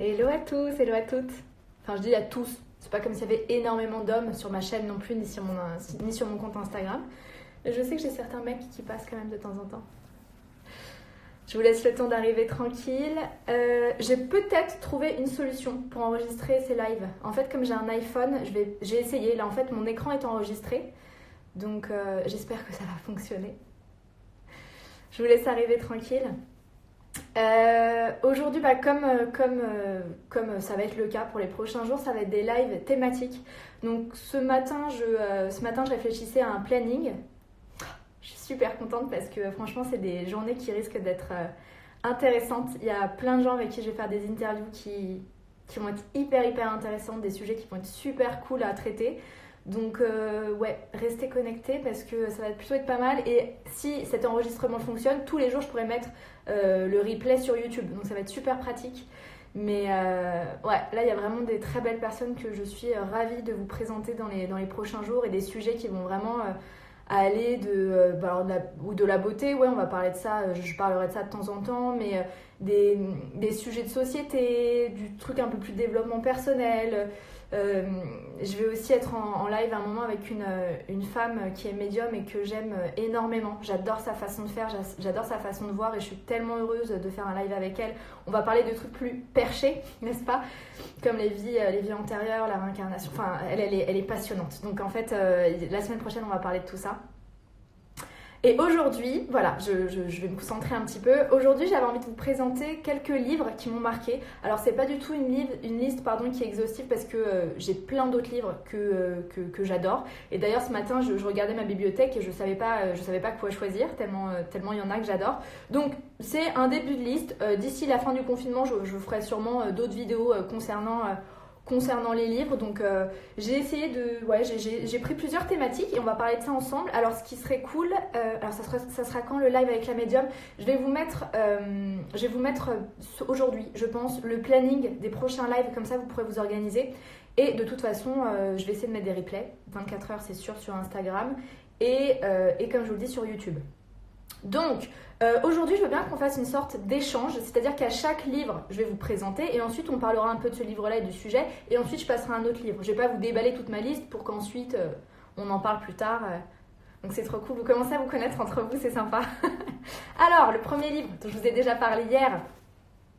Hello à tous, hello à toutes. Enfin, je dis à tous. C'est pas comme s'il y avait énormément d'hommes sur ma chaîne non plus, ni sur mon compte Instagram. Mais je sais que j'ai certains mecs qui passent quand même de temps en temps. Je vous laisse le temps d'arriver tranquille. J'ai peut-être trouvé une solution pour enregistrer ces lives. En fait, comme j'ai un iPhone, j'ai essayé. Là, en fait, mon écran est enregistré. Donc, j'espère que ça va fonctionner. Je vous laisse arriver tranquille. Aujourd'hui, comme ça va être le cas pour les prochains jours, ça va être des lives thématiques. Donc ce matin, je réfléchissais à un planning. Je suis super contente parce que franchement, c'est des journées qui risquent d'être intéressantes. Il y a plein de gens avec qui je vais faire des interviews qui vont être hyper intéressantes, des sujets qui vont être super cool à traiter. Donc restez connectés parce que ça va plutôt être pas mal. Et si cet enregistrement fonctionne, tous les jours je pourrais mettre le replay sur YouTube. Donc ça va être super pratique. Mais là il y a vraiment des très belles personnes que je suis ravie de vous présenter dans les prochains jours et des sujets qui vont vraiment aller de la beauté. Ouais, on va parler de ça, je parlerai de ça de temps en temps, mais des sujets de société, du truc un peu plus développement personnel. Je vais aussi être en live à un moment avec une femme qui est médium et que j'aime énormément. J'adore sa façon de faire, j'adore sa façon de voir et je suis tellement heureuse de faire un live avec elle. On va parler de trucs plus perchés, n'est-ce pas? Comme les vies antérieures, la réincarnation. Enfin, elle est passionnante. Donc en fait, la semaine prochaine, on va parler de tout ça. Et aujourd'hui, voilà, je vais me concentrer un petit peu. Aujourd'hui, j'avais envie de vous présenter quelques livres qui m'ont marqué. Alors, c'est pas du tout une liste qui est exhaustive parce que j'ai plein d'autres livres que j'adore. Et d'ailleurs, ce matin, je regardais ma bibliothèque et je savais pas quoi choisir tellement il y en a que j'adore. Donc, c'est un début de liste. D'ici la fin du confinement, je ferai sûrement d'autres vidéos concernant les livres. Donc j'ai essayé j'ai pris plusieurs thématiques et on va parler de ça ensemble. Alors ce qui serait cool, ça sera quand le live avec la médium, je vais vous mettre aujourd'hui, je pense, le planning des prochains lives, comme ça vous pourrez vous organiser. Et de toute façon, je vais essayer de mettre des replays, 24 heures c'est sûr, sur Instagram et comme je vous le dis, sur YouTube. Donc, aujourd'hui, je veux bien qu'on fasse une sorte d'échange, c'est-à-dire qu'à chaque livre, je vais vous présenter et ensuite on parlera un peu de ce livre-là et du sujet et ensuite je passerai à un autre livre. Je ne vais pas vous déballer toute ma liste pour qu'ensuite on en parle plus tard. Donc c'est trop cool, vous commencez à vous connaître entre vous, c'est sympa. Alors, le premier livre dont je vous ai déjà parlé hier,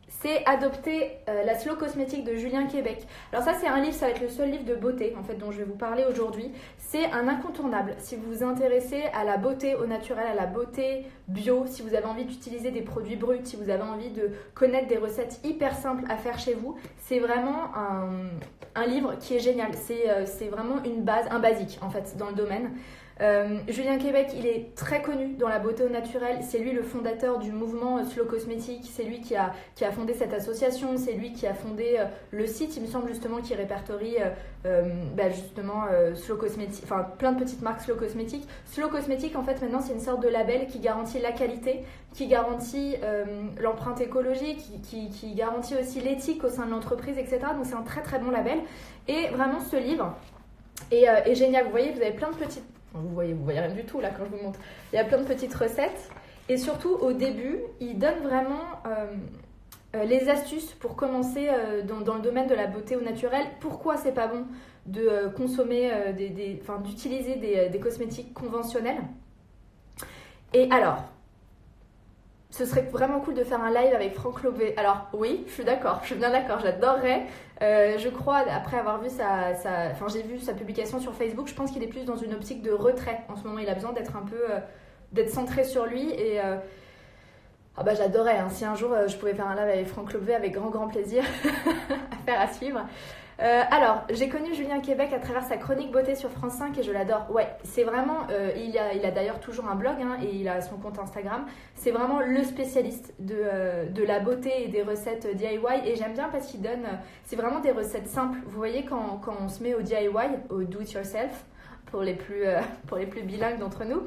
c'est Adopter la slow cosmétique de Julien Québec. Alors ça c'est un livre, ça va être le seul livre de beauté en fait dont je vais vous parler aujourd'hui. C'est un incontournable si vous vous intéressez à la beauté au naturel, à la beauté bio, si vous avez envie d'utiliser des produits bruts, si vous avez envie de connaître des recettes hyper simples à faire chez vous. C'est vraiment un livre qui est génial. C'est vraiment une base, un basique en fait dans le domaine. Julien Québec, il est très connu dans la beauté au naturel. C'est lui le fondateur du mouvement Slow Cosmétique. C'est lui qui a fondé cette association. C'est lui qui a fondé le site, il me semble justement, qui répertorie Slow Cosmétique, enfin plein de petites marques Slow Cosmétique. Slow Cosmétique, en fait, maintenant, c'est une sorte de label qui garantit la qualité, qui garantit l'empreinte écologique, qui garantit aussi l'éthique au sein de l'entreprise, etc. Donc c'est un très très bon label. Et vraiment, ce livre est génial. Vous voyez, vous avez plein de petites... Vous voyez rien du tout là quand je vous montre. Il y a plein de petites recettes et surtout au début, il donne vraiment les astuces pour commencer dans le domaine de la beauté au naturel. Pourquoi c'est pas bon de consommer, d'utiliser des cosmétiques conventionnels. Et alors, ce serait vraiment cool de faire un live avec Franck Lobé. Alors oui, je suis bien d'accord, j'adorerais. Je crois, après avoir vu j'ai vu sa publication sur Facebook, je pense qu'il est plus dans une optique de retrait. En ce moment, il a besoin d'être un peu, d'être centré sur lui. Et j'adorerais. Si un jour je pouvais faire un live avec Franck Lobé, avec grand plaisir, à suivre. Alors, j'ai connu Julien Québec à travers sa chronique beauté sur France 5 et je l'adore. Ouais, c'est vraiment, il a d'ailleurs toujours un blog et il a son compte Instagram. C'est vraiment le spécialiste de la beauté et des recettes DIY et j'aime bien parce qu'il donne, c'est vraiment des recettes simples. Vous voyez quand on se met au DIY, au do it yourself, pour les plus bilingues d'entre nous.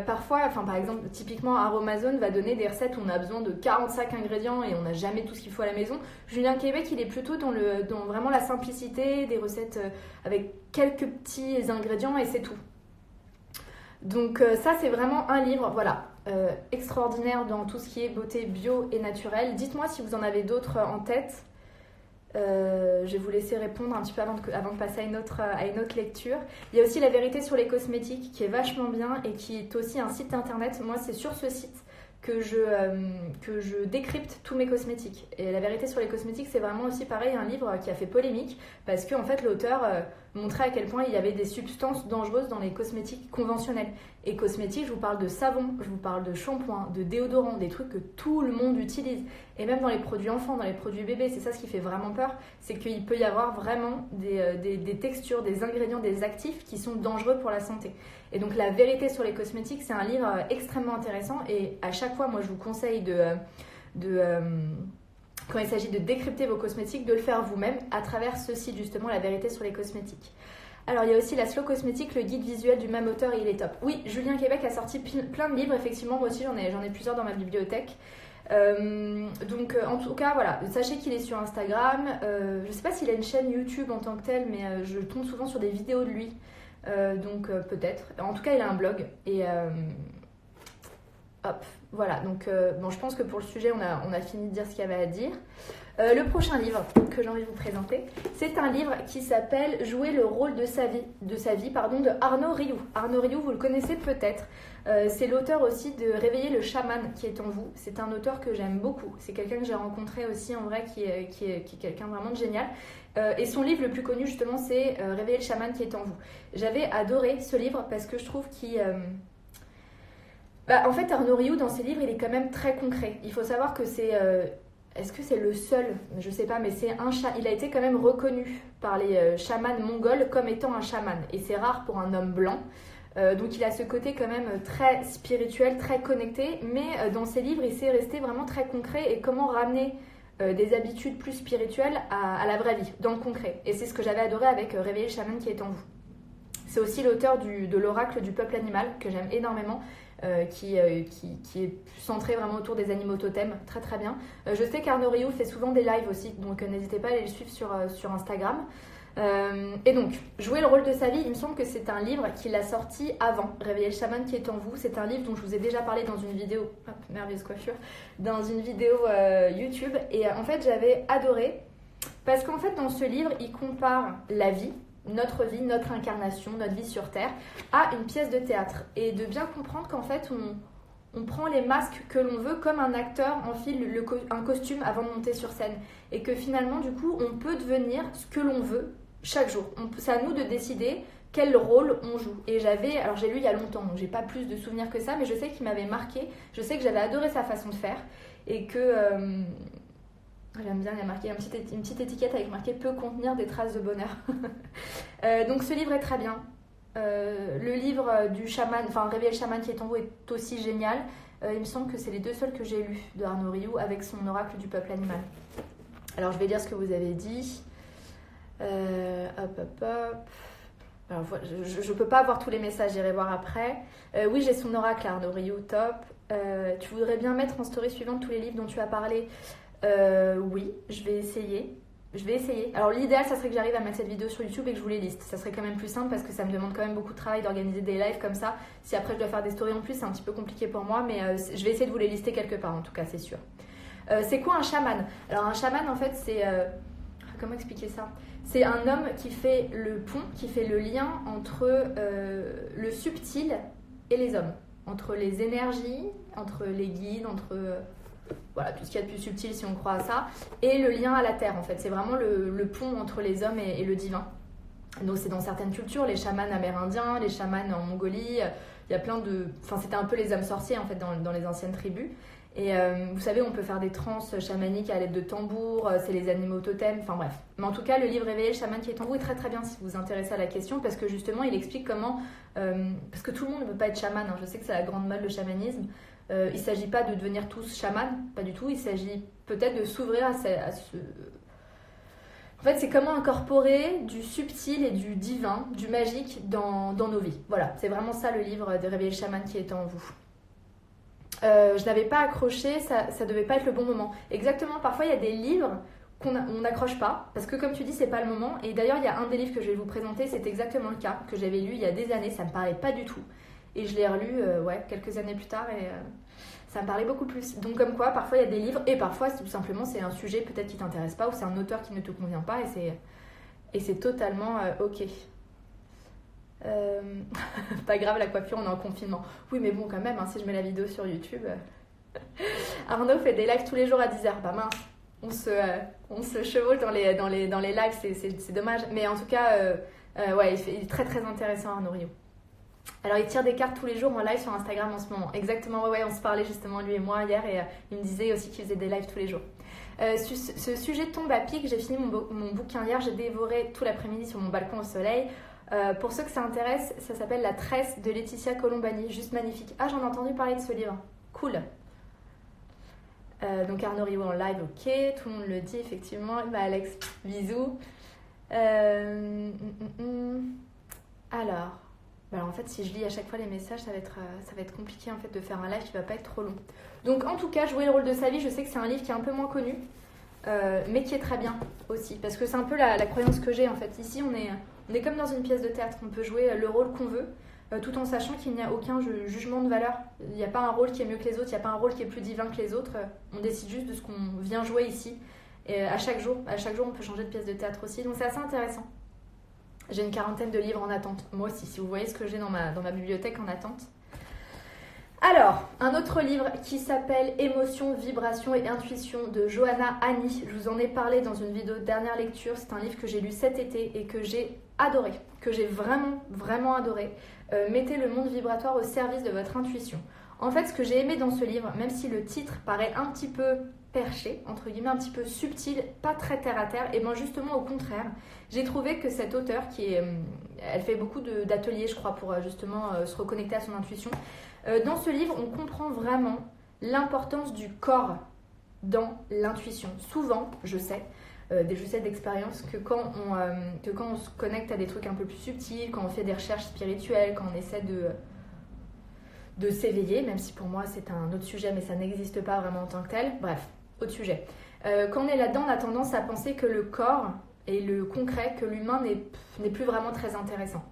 Parfois, par exemple, typiquement Aromazone va donner des recettes où on a besoin de 45 ingrédients et on n'a jamais tout ce qu'il faut à la maison. Julien Québec, il est plutôt dans vraiment la simplicité, des recettes avec quelques petits ingrédients et c'est tout. Donc ça, c'est vraiment un livre, voilà. extraordinaire dans tout ce qui est beauté bio et naturelle. Dites-moi si vous en avez d'autres en tête. Je vais vous laisser répondre un petit peu avant de passer à une autre lecture. Il y a aussi La vérité sur les cosmétiques qui est vachement bien et qui est aussi un site internet. Moi, c'est sur ce site que je décrypte tous mes cosmétiques. Et La vérité sur les cosmétiques, c'est vraiment aussi pareil, un livre qui a fait polémique parce que en fait, l'auteur montrait à quel point il y avait des substances dangereuses dans les cosmétiques conventionnels. Et cosmétiques, je vous parle de savon, je vous parle de shampoing, de déodorant, des trucs que tout le monde utilise. Et même dans les produits enfants, dans les produits bébés, c'est ça ce qui fait vraiment peur, c'est qu'il peut y avoir vraiment des textures, des ingrédients, des actifs qui sont dangereux pour la santé. Et donc La vérité sur les cosmétiques, c'est un livre extrêmement intéressant et à chaque fois, moi je vous conseille quand il s'agit de décrypter vos cosmétiques, de le faire vous-même à travers ce site justement, La vérité sur les cosmétiques. Alors il y a aussi La Slow Cosmétique, le guide visuel du même auteur et il est top. Oui, Julien Québec a sorti plein de livres, effectivement, moi aussi j'en ai plusieurs dans ma bibliothèque. Donc en tout cas voilà, sachez qu'il est sur Instagram, je sais pas s'il a une chaîne YouTube en tant que telle, mais je tombe souvent sur des vidéos de lui, donc peut-être. En tout cas il a un blog et hop, voilà, donc bon, je pense que pour le sujet on a fini de dire ce qu'il y avait à dire. Le prochain livre que j'ai envie de vous présenter, c'est un livre qui s'appelle Jouer le rôle de sa vie, de Arnaud Rioux. Arnaud Rioux, vous le connaissez peut-être. C'est l'auteur aussi de Réveiller le chaman qui est en vous. C'est un auteur que j'aime beaucoup. C'est quelqu'un que j'ai rencontré aussi en vrai qui est quelqu'un vraiment de génial. Et son livre le plus connu justement, c'est Réveiller le chaman qui est en vous. J'avais adoré ce livre parce que je trouve qu'il... en fait, Arnaud Rioux, dans ses livres, il est quand même très concret. Il faut savoir que c'est... Est-ce que c'est le seul? Je sais pas, mais il a été quand même reconnu par les chamans mongols comme étant un chaman. Et c'est rare pour un homme blanc. Donc il a ce côté quand même très spirituel, très connecté. Mais dans ses livres, il s'est resté vraiment très concret. Et comment ramener des habitudes plus spirituelles à la vraie vie, dans le concret. Et c'est ce que j'avais adoré avec Réveiller le chaman qui est en vous. C'est aussi l'auteur de l'oracle du peuple animal, que j'aime énormément. Qui est centré vraiment autour des animaux totems, très très bien. Je sais qu'Arnaud Rioux fait souvent des lives aussi, donc n'hésitez pas à aller le suivre sur Instagram. Et donc, Jouer le rôle de sa vie, il me semble que c'est un livre qu'il a sorti avant, Réveiller le chaman qui est en vous. C'est un livre dont je vous ai déjà parlé dans une vidéo, merveilleuse coiffure, dans une vidéo YouTube. Et en fait, j'avais adoré, parce qu'en fait, dans ce livre, il compare la vie, notre vie, notre incarnation, notre vie sur Terre, à une pièce de théâtre. Et de bien comprendre qu'en fait, on prend les masques que l'on veut comme un acteur enfile un costume avant de monter sur scène. Et que finalement, du coup, on peut devenir ce que l'on veut chaque jour. C'est à nous de décider quel rôle on joue. Et alors j'ai lu il y a longtemps, donc j'ai pas plus de souvenirs que ça, mais je sais qu'il m'avait marqué. Je sais que j'avais adoré sa façon de faire. Et que... j'aime bien, il y a marqué une petite étiquette avec marqué « peut contenir des traces de bonheur ». Donc ce livre est très bien. Le livre du chaman, enfin Réveiller le chaman qui est en vous est aussi génial. Il me semble que c'est les deux seuls que j'ai lus de Arnaud Rioux avec son oracle du peuple animal. Alors je vais lire ce que vous avez dit. Hop. Alors, je peux pas avoir tous les messages, j'irai voir après. Oui, j'ai son oracle Arnaud Rioux, top. Tu voudrais bien mettre en story suivante tous les livres dont tu as parlé? Oui, je vais essayer. Alors l'idéal, ça serait que j'arrive à mettre cette vidéo sur YouTube et que je vous les liste. Ça serait quand même plus simple parce que ça me demande quand même beaucoup de travail d'organiser des lives comme ça. Si après je dois faire des stories en plus, c'est un petit peu compliqué pour moi, mais je vais essayer de vous les lister quelque part en tout cas, c'est sûr. C'est quoi un chaman? Alors un chaman en fait c'est... comment expliquer ça? C'est un homme qui fait le pont, qui fait le lien entre le subtil et les hommes. Entre les énergies, entre les guides, entre... voilà, tout ce qu'il y a de plus subtil si on croit à ça, et le lien à la terre en fait, c'est vraiment le pont entre les hommes et le divin. Donc c'est dans certaines cultures, les chamans amérindiens, les chamans en Mongolie, il y a plein de... Enfin c'était un peu les âmes sorciers en fait dans les anciennes tribus. Et vous savez, on peut faire des transes chamaniques à l'aide de tambours, c'est les animaux totems, enfin bref. Mais en tout cas, le livre Réveiller le chaman qui est en vous est très très bien si vous vous intéressez à la question, parce que justement, il explique comment... parce que tout le monde ne peut pas être chaman, hein. Je sais que c'est la grande mode, le chamanisme. Il ne s'agit pas de devenir tous chamans, pas du tout. Il s'agit peut-être de s'ouvrir à ce... En fait, c'est comment incorporer du subtil et du divin, du magique dans nos vies. Voilà, c'est vraiment ça le livre de Réveiller le chaman qui est en vous. Je n'avais pas accroché, ça devait pas être le bon moment. Exactement, parfois il y a des livres on n'accroche pas, parce que comme tu dis, c'est pas le moment. Et d'ailleurs, il y a un des livres que je vais vous présenter, c'est exactement le cas, que j'avais lu il y a des années, ça me parlait pas du tout. Et je l'ai relu quelques années plus tard et ça me parlait beaucoup plus. Donc comme quoi, parfois il y a des livres et parfois tout simplement c'est un sujet peut-être qui t'intéresse pas ou c'est un auteur qui ne te convient pas et c'est totalement ok. Pas grave, la coiffure, on est en confinement. Oui, mais bon, quand même, si je mets la vidéo sur YouTube. Arnaud fait des lives tous les jours à 10h. Bah mince, on se chevauche dans les lives, c'est dommage. Mais en tout cas, il est très très intéressant, Arnaud Rio. Alors, il tire des cartes tous les jours en live sur Instagram en ce moment. Exactement, on se parlait justement, lui et moi, hier, et il me disait aussi qu'il faisait des lives tous les jours. Ce sujet tombe à pic. J'ai fini mon bouquin hier, j'ai dévoré tout l'après-midi sur mon balcon au soleil. Pour ceux que ça intéresse, ça s'appelle La Tresse de Laetitia Colombani, juste magnifique. Ah, j'en ai entendu parler de ce livre, cool. Donc Arnaud Rio en live, ok, tout le monde le dit effectivement. Bah Alex, bisous. Alors, en fait, si je lis à chaque fois les messages, ça va être compliqué en fait de faire un live qui va pas être trop long. Donc en tout cas, Jouer le rôle de sa vie, je sais que c'est un livre qui est un peu moins connu, mais qui est très bien aussi, parce que c'est un peu la croyance que j'ai en fait. Ici, on est comme dans une pièce de théâtre, on peut jouer le rôle qu'on veut, tout en sachant qu'il n'y a aucun jugement de valeur. Il n'y a pas un rôle qui est mieux que les autres, il n'y a pas un rôle qui est plus divin que les autres. On décide juste de ce qu'on vient jouer ici. Et à chaque jour, on peut changer de pièce de théâtre aussi, donc c'est assez intéressant. J'ai une 40aine de livres en attente, moi aussi, si vous voyez ce que j'ai dans ma bibliothèque en attente. Alors, un autre livre qui s'appelle Émotion, vibration et intuition de Johanna Ani. Je vous en ai parlé dans une vidéo de dernière lecture. C'est un livre que j'ai lu cet été et que j'ai adoré, que j'ai vraiment, vraiment adoré. Mettez le monde vibratoire au service de votre intuition. En fait, ce que j'ai aimé dans ce livre, même si le titre paraît un petit peu perché, entre guillemets, un petit peu subtil, pas très terre à terre, et bien justement au contraire, j'ai trouvé que cette auteure, elle fait beaucoup d'ateliers, je crois, pour justement se reconnecter à son intuition. Dans ce livre, on comprend vraiment l'importance du corps dans l'intuition. Souvent, je sais d'expérience que quand on se connecte à des trucs un peu plus subtils, quand on fait des recherches spirituelles, quand on essaie de s'éveiller, même si pour moi c'est un autre sujet, mais ça n'existe pas vraiment en tant que tel. Bref, autre sujet. Quand on est là-dedans, on a tendance à penser que le corps et le concret, que l'humain n'est plus vraiment très intéressant.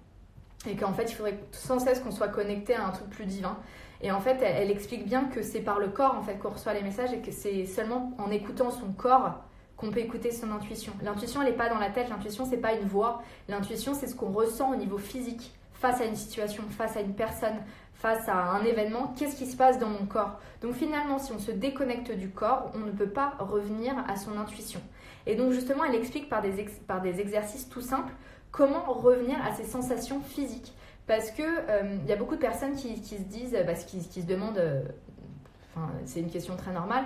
Et qu'en fait, il faudrait sans cesse qu'on soit connecté à un truc plus divin. Et en fait, elle explique bien que c'est par le corps en fait, qu'on reçoit les messages et que c'est seulement en écoutant son corps qu'on peut écouter son intuition. L'intuition, elle n'est pas dans la tête. L'intuition, c'est pas une voix. L'intuition, c'est ce qu'on ressent au niveau physique, face à une situation, face à une personne, face à un événement. Qu'est-ce qui se passe dans mon corps? Donc finalement, si on se déconnecte du corps, on ne peut pas revenir à son intuition. Et donc justement, elle explique par des exercices tout simples comment revenir à ces sensations physiques. Parce que y a beaucoup de personnes qui se disent, qui se demandent, c'est une question très normale,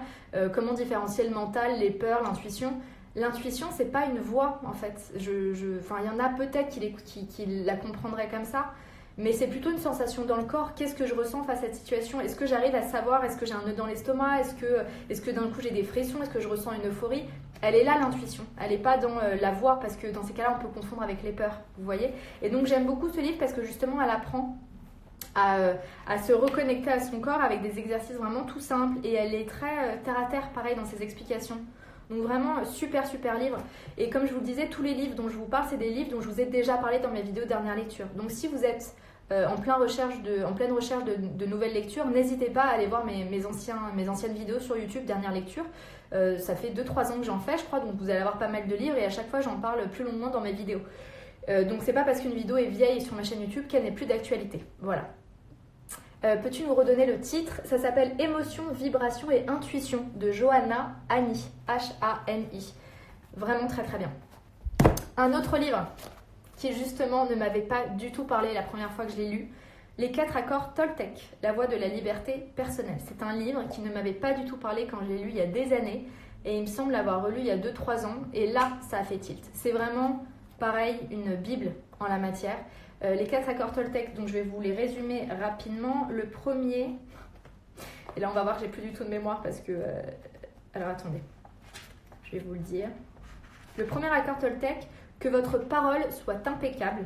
comment différencier le mental, les peurs, l'intuition. L'intuition, c'est pas une voix en fait. Il y en a peut-être qui la comprendraient comme ça, mais c'est plutôt une sensation dans le corps. Qu'est-ce que je ressens face à cette situation? Est-ce que j'arrive à savoir? Est-ce que j'ai un nœud dans l'estomac? Est-ce que d'un coup j'ai des frissons? Est-ce que je ressens une euphorie? Elle est là l'intuition, elle n'est pas dans la voix, parce que dans ces cas-là on peut confondre avec les peurs, vous voyez. Et donc j'aime beaucoup ce livre parce que justement elle apprend à se reconnecter à son corps avec des exercices vraiment tout simples, et elle est très terre à terre pareil dans ses explications. Donc vraiment super super livre. Et comme je vous le disais, tous les livres dont je vous parle, c'est des livres dont je vous ai déjà parlé dans mes vidéos dernière lecture. Donc si vous êtes en pleine recherche de nouvelles lectures, n'hésitez pas à aller voir mes anciennes vidéos sur YouTube dernière lecture. Ça fait 2-3 ans que j'en fais, je crois, donc vous allez avoir pas mal de livres et à chaque fois j'en parle plus longuement dans mes vidéos. Donc c'est pas parce qu'une vidéo est vieille sur ma chaîne YouTube qu'elle n'est plus d'actualité. Voilà. Peux-tu nous redonner le titre? Ça s'appelle Émotion, vibration et intuition de Johanna Ani, H-A-N-I. Vraiment très très bien. Un autre livre qui justement ne m'avait pas du tout parlé la première fois que je l'ai lu, Les 4 accords Toltec, la voie de la liberté personnelle. C'est un livre qui ne m'avait pas du tout parlé quand je l'ai lu il y a des années, et il me semble l'avoir relu il y a 2-3 ans, et là ça a fait tilt. C'est vraiment pareil, une bible en la matière. Les 4 accords Toltec, donc je vais vous les résumer rapidement. Le premier, et là on va voir que j'ai plus du tout de mémoire parce que... alors attendez, je vais vous le dire. Le premier accord Toltec, que votre parole soit impeccable.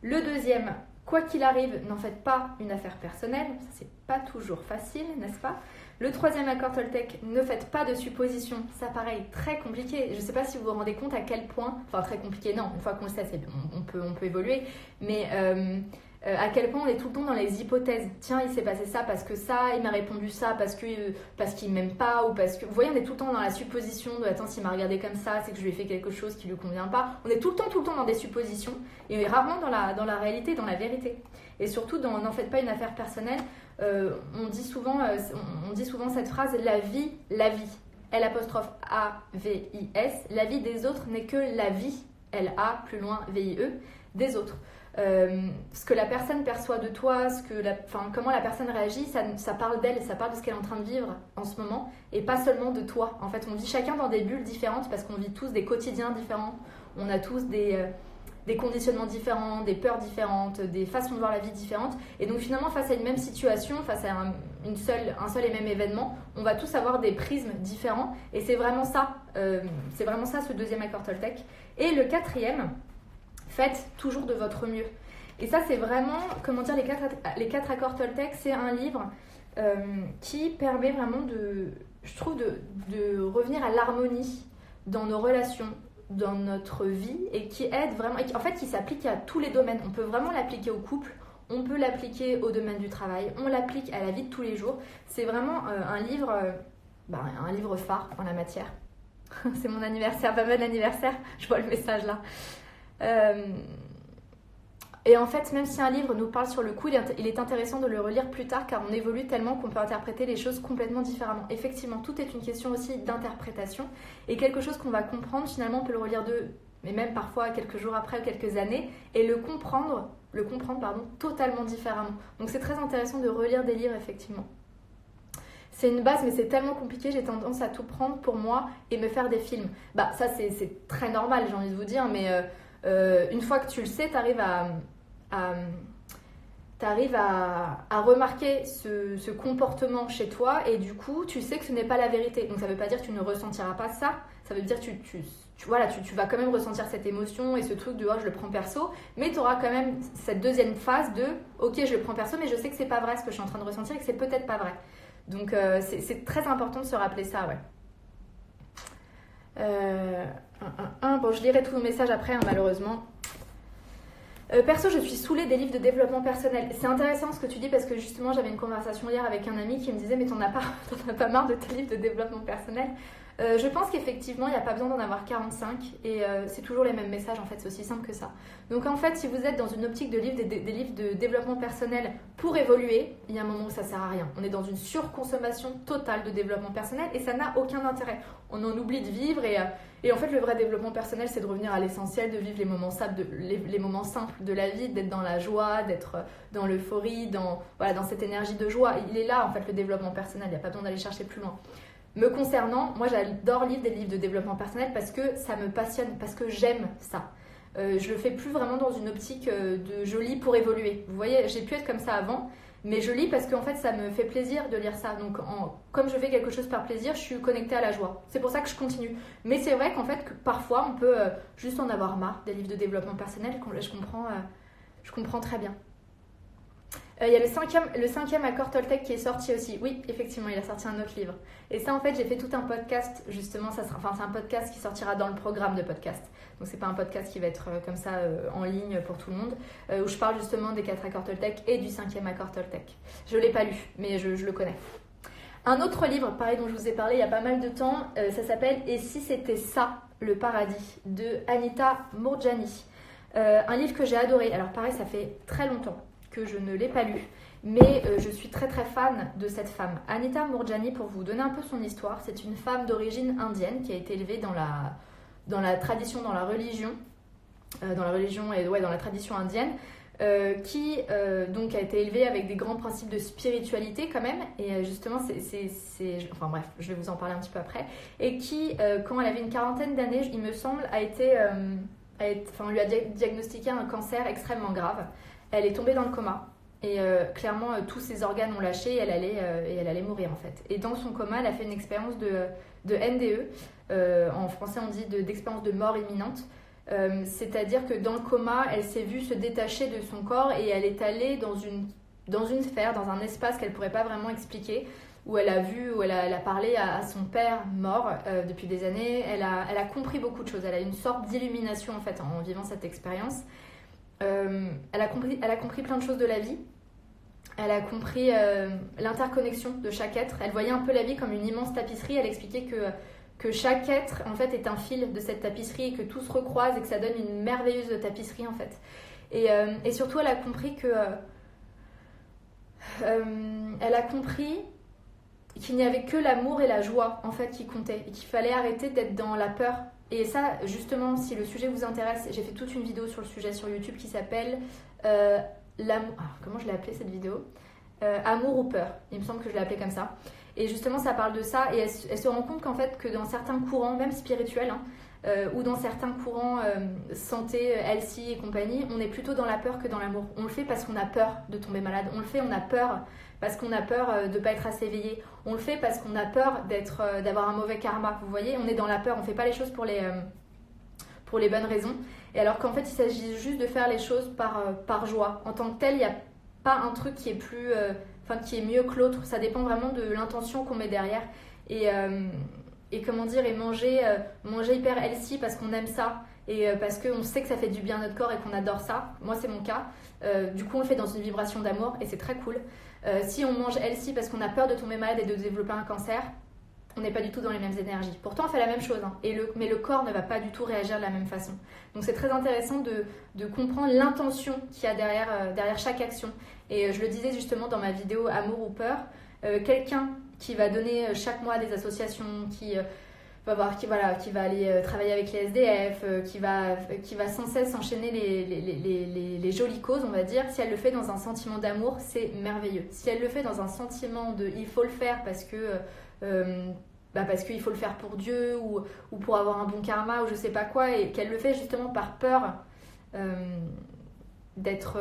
Le deuxième, quoi qu'il arrive, n'en faites pas une affaire personnelle. Ça, c'est pas toujours facile, n'est-ce pas? Le troisième accord Toltec, ne faites pas de suppositions. Ça paraît très compliqué. Je ne sais pas si vous vous rendez compte à quel point... Enfin, très compliqué, non. Une fois qu'on le sait, on peut évoluer. Mais À quel point on est tout le temps dans les hypothèses. Tiens, il s'est passé ça parce que ça, il m'a répondu ça parce qu'il m'aime pas, ou parce que... Vous voyez, on est tout le temps dans la supposition de attends, s'il m'a regardé comme ça, c'est que je lui ai fait quelque chose qui lui convient pas. On est tout le temps dans des suppositions et rarement dans la réalité, dans la vérité. Et surtout, n'en faites pas une affaire personnelle. On dit souvent cette phrase, la vie, L'A''AVIS, la vie des autres n'est que la vie, L-A, plus loin, V-I-E, des autres. Ce que la personne perçoit de toi, comment la personne réagit, ça parle d'elle, ça parle de ce qu'elle est en train de vivre en ce moment, et pas seulement de toi. En fait, on vit chacun dans des bulles différentes parce qu'on vit tous des quotidiens différents, on a tous des conditionnements différents, des peurs différentes, des façons de voir la vie différentes. Et donc finalement, face à une même situation, face à un seul et même événement, on va tous avoir des prismes différents. Et c'est vraiment ça ce deuxième accord Toltec. Et le quatrième, faites toujours de votre mieux. Et ça, c'est vraiment, les quatre accords Toltec, c'est un livre qui permet vraiment de revenir à l'harmonie dans nos relations, dans notre vie, et qui aide vraiment, en fait qui s'applique à tous les domaines. On peut vraiment l'appliquer au couple, on peut l'appliquer au domaine du travail, on l'applique à la vie de tous les jours. C'est vraiment un livre phare en la matière. C'est mon anniversaire, pas mal d'anniversaire, je vois le message là. Et en fait, même si un livre nous parle sur le coup, il est intéressant de le relire plus tard, car on évolue tellement qu'on peut interpréter les choses complètement différemment. Effectivement, tout est une question aussi d'interprétation, et quelque chose qu'on va comprendre, finalement, on peut le relire mais même parfois quelques jours après ou quelques années, et le comprendre totalement différemment. Donc c'est très intéressant de relire des livres, effectivement. C'est une base, mais c'est tellement compliqué, j'ai tendance à tout prendre pour moi et me faire des films. Ça c'est très normal, j'ai envie de vous dire, mais une fois que tu le sais, t'arrives à remarquer ce comportement chez toi, et du coup tu sais que ce n'est pas la vérité. Donc ça veut pas dire que tu ne ressentiras pas ça, ça veut dire que tu vas quand même ressentir cette émotion et ce truc de je le prends perso, mais tu auras quand même cette deuxième phase de ok, je le prends perso, mais je sais que c'est pas vrai ce que je suis en train de ressentir et que c'est peut-être pas vrai. Donc c'est très important de se rappeler ça, ouais. Bon, je lirai tous nos messages après, malheureusement. Perso, je suis saoulée des livres de développement personnel. C'est intéressant ce que tu dis, parce que justement, j'avais une conversation hier avec un ami qui me disait mais t'en as pas marre de tes livres de développement personnel? Je pense qu'effectivement, il n'y a pas besoin d'en avoir 45, et c'est toujours les mêmes messages, en fait, c'est aussi simple que ça. Donc en fait, si vous êtes dans une optique de livres, des livres de développement personnel pour évoluer, il y a un moment où ça sert à rien. On est dans une surconsommation totale de développement personnel, et ça n'a aucun intérêt. On en oublie de vivre, et en fait, le vrai développement personnel, c'est de revenir à l'essentiel, de vivre les moments simples de la vie, d'être dans la joie, d'être dans l'euphorie, dans cette énergie de joie. Il est là, en fait, le développement personnel, il n'y a pas besoin d'aller chercher plus loin. Me concernant, moi j'adore lire des livres de développement personnel parce que ça me passionne, parce que j'aime ça. Je le fais plus vraiment dans une optique de je lis pour évoluer. Vous voyez, j'ai pu être comme ça avant, mais je lis parce qu'en fait ça me fait plaisir de lire ça. Donc comme je fais quelque chose par plaisir, je suis connectée à la joie. C'est pour ça que je continue. Mais c'est vrai qu'en fait que parfois on peut juste en avoir marre des livres de développement personnel. Je comprends très bien. Il y a le cinquième accord Toltec qui est sorti aussi. Oui, effectivement, il a sorti un autre livre. Et ça, en fait, j'ai fait tout un podcast, justement. C'est un podcast qui sortira dans le programme de podcast. Donc, c'est pas un podcast qui va être comme ça en ligne pour tout le monde, où je parle justement des 4 accords Toltec et du 5e accord Toltec. Je l'ai pas lu, mais je le connais. Un autre livre, pareil, dont je vous ai parlé il y a pas mal de temps, ça s'appelle « Et si c'était ça, le paradis ?» de Anita Moorjani. Un livre que j'ai adoré. Alors, pareil, ça fait très longtemps que je ne l'ai pas lu, mais je suis très très fan de cette femme. Anita Moorjani, pour vous donner un peu son histoire, c'est une femme d'origine indienne qui a été élevée dans la tradition, dans la religion et dans la tradition indienne, qui donc a été élevée avec des grands principes de spiritualité quand même, et justement enfin bref, je vais vous en parler un petit peu après, et qui quand elle avait une quarantaine d'années, il me semble, on lui a diagnostiqué un cancer extrêmement grave. Elle est tombée dans le coma, et clairement tous ses organes ont lâché, et elle allait mourir en fait. Et dans son coma, elle a fait une expérience de NDE, en français on dit d'expérience de mort imminente, c'est-à-dire que dans le coma, elle s'est vue se détacher de son corps, et elle est allée dans une sphère, dans un espace qu'elle ne pourrait pas vraiment expliquer, où elle a parlé à son père mort depuis des années. Elle a compris beaucoup de choses, elle a une sorte d'illumination en fait en vivant cette expérience. elle a compris plein de choses de la vie. Elle a compris l'interconnexion de chaque être. Elle voyait un peu la vie comme une immense tapisserie. Elle expliquait que chaque être en fait est un fil de cette tapisserie et que tout se recroise et que ça donne une merveilleuse tapisserie en fait. Et surtout elle a compris qu'il n'y avait que l'amour et la joie en fait qui comptaient et qu'il fallait arrêter d'être dans la peur. Et ça justement, si le sujet vous intéresse, j'ai fait toute une vidéo sur le sujet sur YouTube qui s'appelle l'amour. Comment je l'ai appelée cette vidéo, Amour ou peur, il me semble que je l'ai appelée comme ça. Et justement ça parle de ça et elle se rend compte qu'en fait que dans certains courants, même spirituels, ou dans certains courants santé, healthy et compagnie, on est plutôt dans la peur que dans l'amour. On le fait parce qu'on a peur de tomber malade, on le fait, on a peur parce qu'on a peur de ne pas être assez éveillé, on le fait parce qu'on a peur d'avoir un mauvais karma, vous voyez, on est dans la peur, on ne fait pas les choses pour les bonnes raisons. Et alors qu'en fait il s'agit juste de faire les choses par joie. En tant que tel, il n'y a pas un truc qui est qui est mieux que l'autre, ça dépend vraiment de l'intention qu'on met derrière. Et comment dire, et manger hyper healthy parce qu'on aime ça et parce qu'on sait que ça fait du bien à notre corps et qu'on adore ça. Moi c'est mon cas. Du coup on le fait dans une vibration d'amour et c'est très cool. Si on mange healthy parce qu'on a peur de tomber malade et de développer un cancer, on n'est pas du tout dans les mêmes énergies. Pourtant on fait la même chose, hein, mais le corps ne va pas du tout réagir de la même façon. Donc c'est très intéressant de comprendre l'intention qu'il y a derrière chaque action. Et je le disais justement dans ma vidéo Amour ou peur, quelqu'un qui va donner chaque mois à des associations, qui va aller travailler avec les SDF, qui va sans cesse enchaîner les jolies causes, on va dire. Si elle le fait dans un sentiment d'amour, c'est merveilleux. Si elle le fait dans un sentiment de il faut le faire parce qu'il faut le faire pour Dieu ou pour avoir un bon karma ou je sais pas quoi, et qu'elle le fait justement par peur d'être...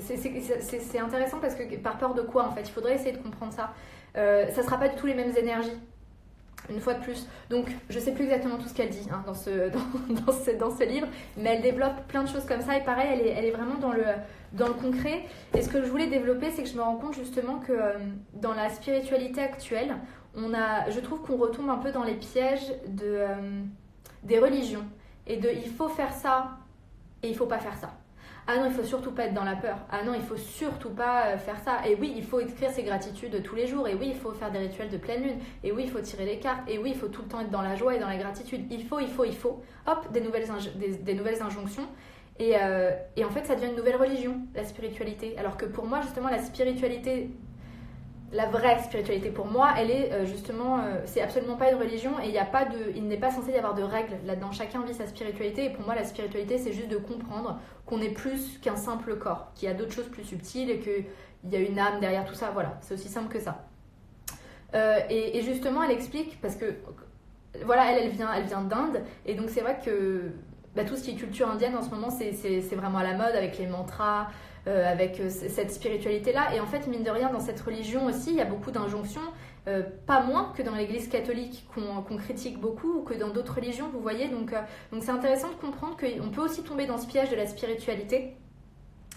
c'est intéressant parce que par peur de quoi en fait? Il faudrait essayer de comprendre ça. Ça sera pas du tout les mêmes énergies. Une fois de plus. Donc, je sais plus exactement tout ce qu'elle dit dans ce livre, mais elle développe plein de choses comme ça. Et pareil, elle est vraiment dans le concret. Et ce que je voulais développer, c'est que je me rends compte justement que dans la spiritualité actuelle, je trouve qu'on retombe un peu dans les pièges des religions. Et il faut faire ça et il faut pas faire ça. Ah non, il faut surtout pas être dans la peur. Ah non, il faut surtout pas faire ça. Et oui, il faut écrire ses gratitudes tous les jours. Et oui, il faut faire des rituels de pleine lune. Et oui, il faut tirer les cartes. Et oui, il faut tout le temps être dans la joie et dans la gratitude. Il faut. Hop, des nouvelles injonctions. Et en fait, ça devient une nouvelle religion, la spiritualité. Alors que pour moi, justement, la spiritualité... La vraie spiritualité pour moi, elle est justement, c'est absolument pas une religion et il n'est pas censé y avoir de règles là-dedans. Chacun vit sa spiritualité et pour moi la spiritualité c'est juste de comprendre qu'on est plus qu'un simple corps, qu'il y a d'autres choses plus subtiles et qu'il y a une âme derrière tout ça. Voilà, c'est aussi simple que ça. Et justement elle explique parce que voilà, elle vient d'Inde et donc c'est vrai que tout ce qui est culture indienne en ce moment c'est vraiment à la mode avec les mantras. Avec cette spiritualité-là. Et en fait, mine de rien, dans cette religion aussi, il y a beaucoup d'injonctions, pas moins que dans l'église catholique qu'on critique beaucoup ou que dans d'autres religions, vous voyez. Donc c'est intéressant de comprendre qu'on peut aussi tomber dans ce piège de la spiritualité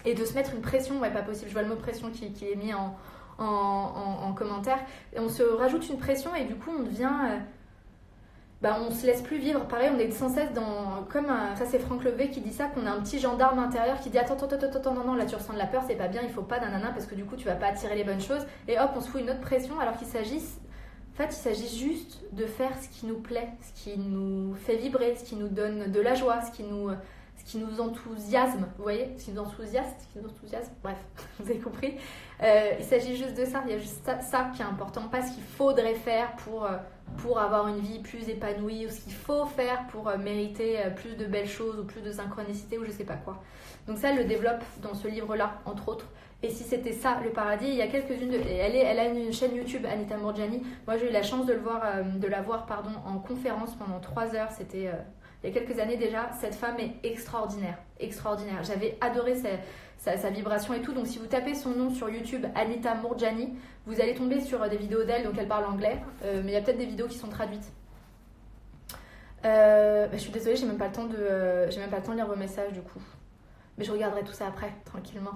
et de se mettre une pression. Ouais, pas possible, je vois le mot pression qui est mis en commentaire. Et on se rajoute une pression et du coup, on devient... on se laisse plus vivre. Pareil, on est sans cesse ça c'est Franck Levé qui dit ça, qu'on a un petit gendarme intérieur qui dit attends, non, là tu ressens de la peur, c'est pas bien, il faut pas nanana parce que du coup tu vas pas attirer les bonnes choses. Et hop, on se fout une autre pression alors qu'il s'agit juste de faire ce qui nous plaît, ce qui nous fait vibrer, ce qui nous donne de la joie, ce qui nous enthousiasme, vous voyez, ce qui nous enthousiasme, bref, vous avez compris. Il s'agit juste de ça, il y a juste ça qui est important, pas ce qu'il faudrait faire pour avoir une vie plus épanouie ou ce qu'il faut faire pour mériter plus de belles choses ou plus de synchronicité ou je sais pas quoi. Donc ça, elle le développe dans ce livre-là, entre autres. Et si c'était ça, le paradis, il y a quelques-unes... Elle a une chaîne YouTube, Anita Moorjani. Moi, j'ai eu la chance de la voir en conférence pendant 3 heures. C'était il y a quelques années déjà. Cette femme est extraordinaire. J'avais adoré sa vibration et tout. Donc si vous tapez son nom sur YouTube, Anita Moorjani, vous allez tomber sur des vidéos d'elle, donc elle parle anglais, mais il y a peut-être des vidéos qui sont traduites. Je suis désolée, j'ai même pas le temps de lire vos messages du coup. Mais je regarderai tout ça après, tranquillement.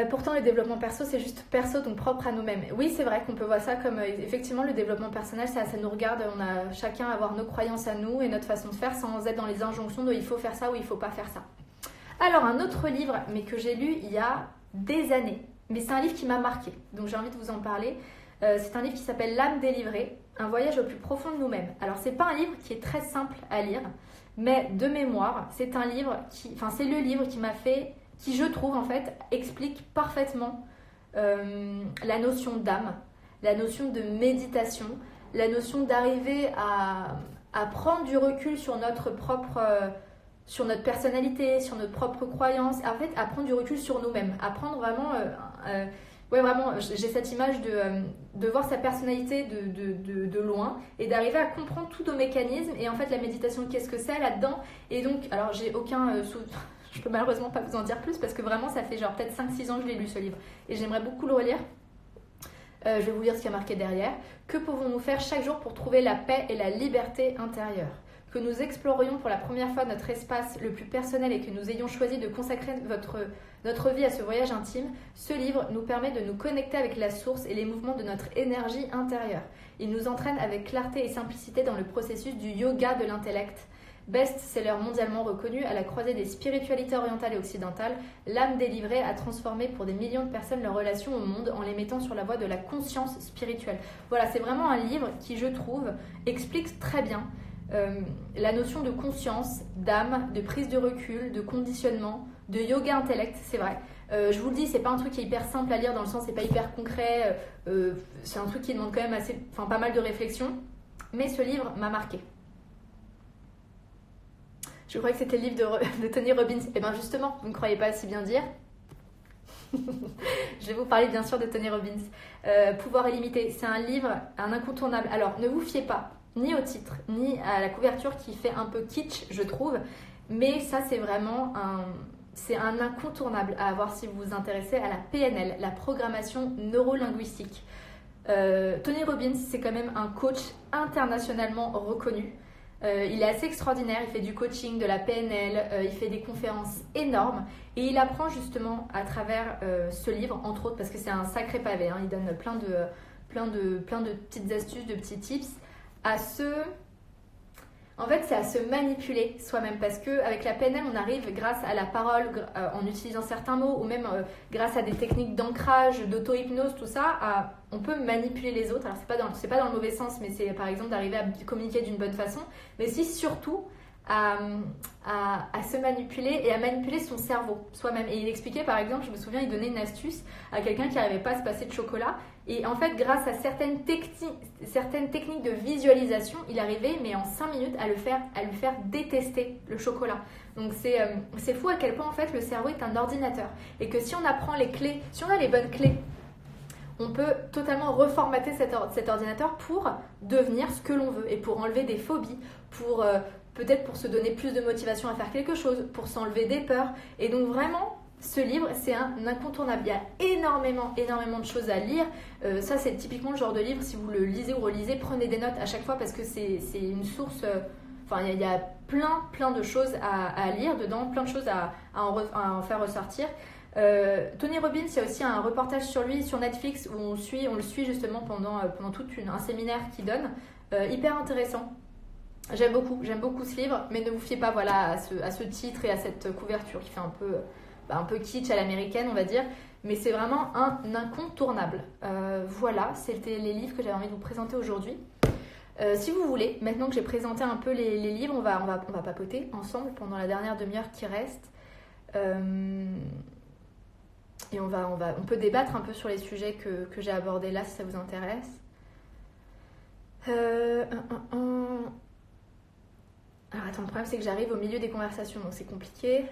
Pourtant, le développement perso, c'est juste perso, donc propre à nous-mêmes. Oui, c'est vrai qu'on peut voir ça comme, effectivement, le développement personnel, ça nous regarde, on a chacun à avoir nos croyances à nous et notre façon de faire sans être dans les injonctions de il faut faire ça ou il faut pas faire ça. Alors, un autre livre, mais que j'ai lu il y a des années. Mais c'est un livre qui m'a marqué, donc j'ai envie de vous en parler. C'est un livre qui s'appelle L'âme délivrée, un voyage au plus profond de nous-mêmes. Alors, c'est pas un livre qui est très simple à lire, mais de mémoire, c'est un livre c'est le livre qui m'a fait, qui je trouve en fait, explique parfaitement la notion d'âme, la notion de méditation, la notion d'arriver à prendre du recul sur notre personnalité, sur notre propre croyance, en fait, à prendre du recul sur nous-mêmes, à prendre vraiment, vraiment, j'ai cette image de voir sa personnalité de loin et d'arriver à comprendre tous nos mécanismes. Et en fait, la méditation, qu'est-ce que c'est là-dedans? Et donc, alors, j'ai aucun je peux malheureusement pas vous en dire plus parce que vraiment, ça fait genre peut-être 5-6 ans que je l'ai lu ce livre et j'aimerais beaucoup le relire. Je vais vous lire ce qui a marqué derrière. Que pouvons-nous faire chaque jour pour trouver la paix et la liberté intérieure? Que nous explorions pour la première fois notre espace le plus personnel et que nous ayons choisi de consacrer notre vie à ce voyage intime, ce livre nous permet de nous connecter avec la source et les mouvements de notre énergie intérieure. Il nous entraîne avec clarté et simplicité dans le processus du yoga de l'intellect. Best-seller mondialement reconnu à la croisée des spiritualités orientales et occidentales, L'âme délivrée a transformé pour des millions de personnes leurs relations au monde en les mettant sur la voie de la conscience spirituelle. Voilà, c'est vraiment un livre qui, je trouve, explique très bien la notion de conscience, d'âme, de prise de recul, de conditionnement, de yoga intellect, c'est vrai. Je vous le dis, c'est pas un truc qui est hyper simple à lire dans le sens c'est pas hyper concret, c'est un truc qui demande quand même pas mal de réflexion, mais ce livre m'a marqué. Je croyais que c'était le livre de Tony Robbins. Et bien justement, vous ne croyez pas si bien dire. Je vais vous parler bien sûr de Tony Robbins. Pouvoir illimité, c'est un livre, un incontournable. Alors ne vous fiez pas ni au titre, ni à la couverture qui fait un peu kitsch, je trouve. Mais ça, c'est vraiment un incontournable à avoir si vous vous intéressez à la PNL, la programmation neurolinguistique. Tony Robbins, c'est quand même un coach internationalement reconnu. Il est assez extraordinaire, il fait du coaching, de la PNL, il fait des conférences énormes et il apprend justement à travers ce livre, entre autres, parce que c'est un sacré pavé, hein, il donne plein de petites astuces, de petits tips En fait, c'est à se manipuler soi-même parce qu'avec la PNL, on arrive grâce à la parole, en utilisant certains mots ou même grâce à des techniques d'ancrage, d'auto-hypnose, tout ça, on peut manipuler les autres. Alors, c'est pas dans le mauvais sens, mais c'est par exemple d'arriver à communiquer d'une bonne façon, mais aussi surtout à se manipuler et à manipuler son cerveau soi-même. Et il expliquait par exemple, je me souviens, il donnait une astuce à quelqu'un qui n'arrivait pas à se passer de chocolat. Et en fait, grâce à certaines techniques de visualisation, il arrivait, mais en 5 minutes, à lui faire détester le chocolat. Donc c'est fou à quel point en fait le cerveau est un ordinateur. Et que si on apprend les clés, si on a les bonnes clés, on peut totalement reformater cet ordinateur pour devenir ce que l'on veut et pour enlever des phobies, peut-être pour se donner plus de motivation à faire quelque chose, pour s'enlever des peurs. Et donc vraiment, ce livre, c'est un incontournable. Il y a énormément de choses à lire. Ça, c'est typiquement le genre de livre, si vous le lisez ou relisez, prenez des notes à chaque fois parce que c'est une source... il y a plein de choses à lire dedans, plein de choses à en faire ressortir. Tony Robbins, il y a aussi un reportage sur lui sur Netflix où on le suit justement pendant tout un séminaire qu'il donne. Hyper intéressant. J'aime beaucoup ce livre, mais ne vous fiez pas à ce titre et à cette couverture qui fait un peu kitsch à l'américaine, on va dire, mais c'est vraiment un incontournable. Voilà, c'était les livres que j'avais envie de vous présenter aujourd'hui. Si vous voulez, maintenant que j'ai présenté un peu les livres, on va papoter ensemble pendant la dernière demi-heure qui reste. Et on peut débattre un peu sur les sujets que j'ai abordés là, si ça vous intéresse. Alors attends, le problème c'est que j'arrive au milieu des conversations, donc c'est compliqué.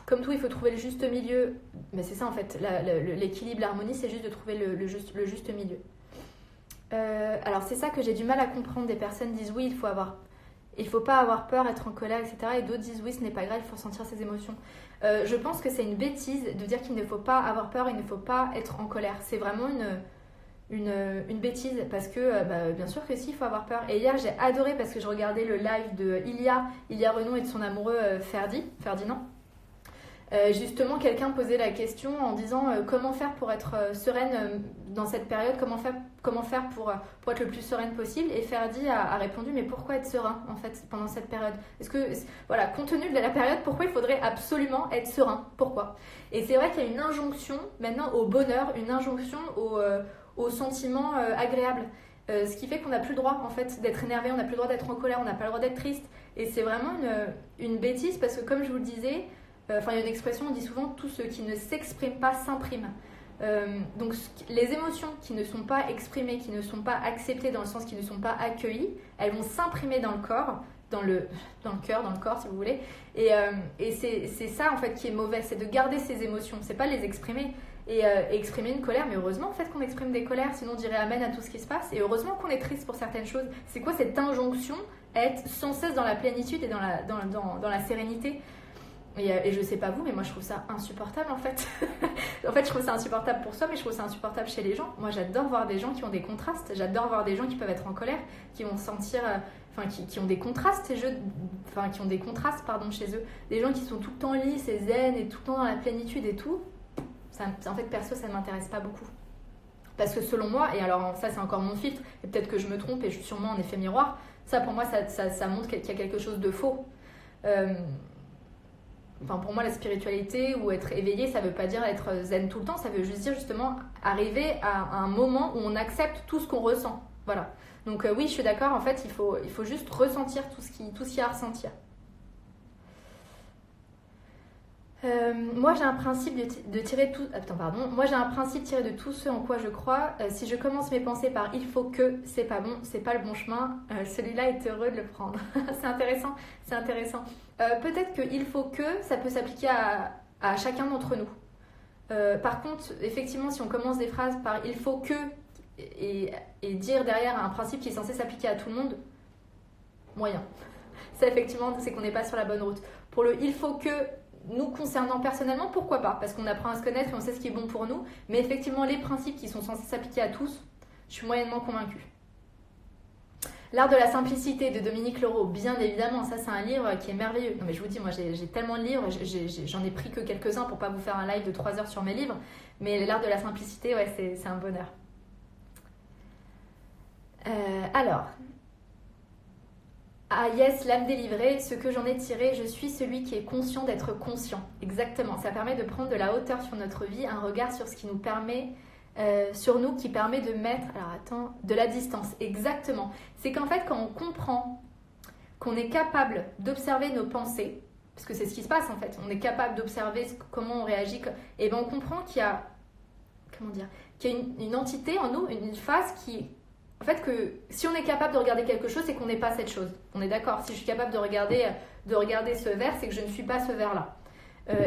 Comme tout, il faut trouver le juste milieu. Mais c'est ça en fait, l'équilibre, l'harmonie, c'est juste de trouver le juste milieu. Alors c'est ça que j'ai du mal à comprendre. Des personnes disent oui, il faut pas avoir peur, être en colère, etc. Et d'autres disent oui, ce n'est pas grave, il faut ressentir ses émotions. Je pense que c'est une bêtise de dire qu'il ne faut pas avoir peur, il ne faut pas être en colère. C'est vraiment une bêtise parce que bien sûr que si, il faut avoir peur. Et hier, j'ai adoré parce que je regardais le live de Ilia Renon et de son amoureux Ferdinand. Justement, quelqu'un posait la question en disant comment faire pour être sereine dans cette période, comment faire comment faire pour être le plus sereine possible. Et Ferdi a répondu, mais pourquoi être serein en fait pendant cette période? Voilà, compte tenu de la période, pourquoi il faudrait absolument être serein? Pourquoi? Et c'est vrai qu'il y a une injonction maintenant au bonheur, une injonction au sentiment agréable. Ce qui fait qu'on n'a plus le droit en fait d'être énervé, on n'a plus le droit d'être en colère, on n'a pas le droit d'être triste. Et c'est vraiment une bêtise parce que comme je vous le disais, il y a une expression, on dit souvent tout ce qui ne s'exprime pas s'imprime. Donc les émotions qui ne sont pas exprimées, qui ne sont pas acceptées dans le sens qui ne sont pas accueillies, elles vont s'imprimer dans le corps, dans le cœur, dans le corps si vous voulez. Et c'est ça en fait qui est mauvais, c'est de garder ces émotions, c'est pas les exprimer. Et exprimer une colère, mais heureusement en fait qu'on exprime des colères, sinon on dirait amen à tout ce qui se passe. Et heureusement qu'on est triste pour certaines choses. C'est quoi cette injonction à être sans cesse dans la plénitude et dans la sérénité? Et je sais pas vous, mais moi je trouve ça insupportable en fait. En fait je trouve ça insupportable pour soi, mais je trouve ça insupportable chez les gens. Moi j'adore voir des gens qui ont des contrastes, j'adore voir des gens qui peuvent être en colère, qui vont sentir... qui ont des contrastes qui ont des contrastes chez eux. Des gens qui sont tout le temps lisses et zen et tout le temps dans la plénitude et tout. En fait, perso, ça ne m'intéresse pas beaucoup. Parce que selon moi, et alors ça c'est encore mon filtre, et peut-être que je me trompe et je suis sûrement en effet miroir, ça pour moi ça montre qu'il y a quelque chose de faux. Pour moi la spiritualité ou être éveillé, ça ne veut pas dire être zen tout le temps, ça veut juste dire justement arriver à un moment où on accepte tout ce qu'on ressent. Voilà. Donc oui, je suis d'accord, en fait il faut juste ressentir tout ce qu'il y a à ressentir. Moi j'ai un principe Moi j'ai un principe tiré de tout ce en quoi je crois. Si je commence mes pensées par il faut que, c'est pas bon, c'est pas le bon chemin, celui-là est heureux de le prendre. C'est intéressant. Peut-être que il faut que, ça peut s'appliquer à chacun d'entre nous. Par contre, effectivement, si on commence des phrases par il faut que et dire derrière un principe qui est censé s'appliquer à tout le monde, moyen. Ça effectivement, c'est qu'on n'est pas sur la bonne route. Pour le il faut que nous concernant personnellement, pourquoi pas? Parce qu'on apprend à se connaître et on sait ce qui est bon pour nous. Mais effectivement, les principes qui sont censés s'appliquer à tous, je suis moyennement convaincue. L'art de la simplicité de Dominique Leroux, bien évidemment, ça c'est un livre qui est merveilleux. Non mais je vous dis, moi j'ai tellement de livres, j'en ai pris que quelques-uns pour pas vous faire un live de 3 heures sur mes livres. Mais l'art de la simplicité, ouais, c'est un bonheur. Alors... Ah yes, l'âme délivrée, ce que j'en ai tiré, je suis celui qui est conscient d'être conscient. Exactement, ça permet de prendre de la hauteur sur notre vie, un regard sur ce qui nous permet, sur nous, qui permet de mettre, de la distance. Exactement. C'est qu'en fait, quand on comprend qu'on est capable d'observer nos pensées, parce que c'est ce qui se passe en fait, on est capable d'observer comment on réagit, et ben on comprend qu'il y a, une entité en nous, une phase qui... En fait, que si on est capable de regarder quelque chose, c'est qu'on n'est pas cette chose. On est d'accord. Si je suis capable de regarder ce verre, c'est que je ne suis pas ce verre-là.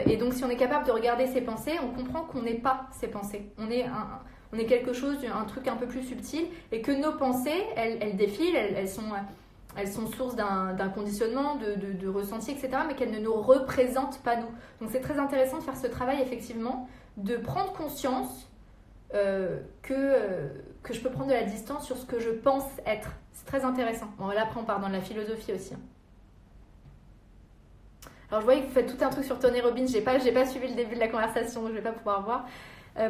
Et donc, si on est capable de regarder ses pensées, on comprend qu'on n'est pas ses pensées. On est quelque chose, un truc un peu plus subtil, et que nos pensées, elles défilent, elles sont source d'un conditionnement, de ressenti, etc., mais qu'elles ne nous représentent pas nous. Donc, c'est très intéressant de faire ce travail, effectivement, de prendre conscience que je peux prendre de la distance sur ce que je pense être. C'est très intéressant. Bon, là, après, on part dans la philosophie aussi. Alors, je voyais que vous faites tout un truc sur Tony Robbins. J'ai pas suivi le début de la conversation, donc je vais pas pouvoir voir.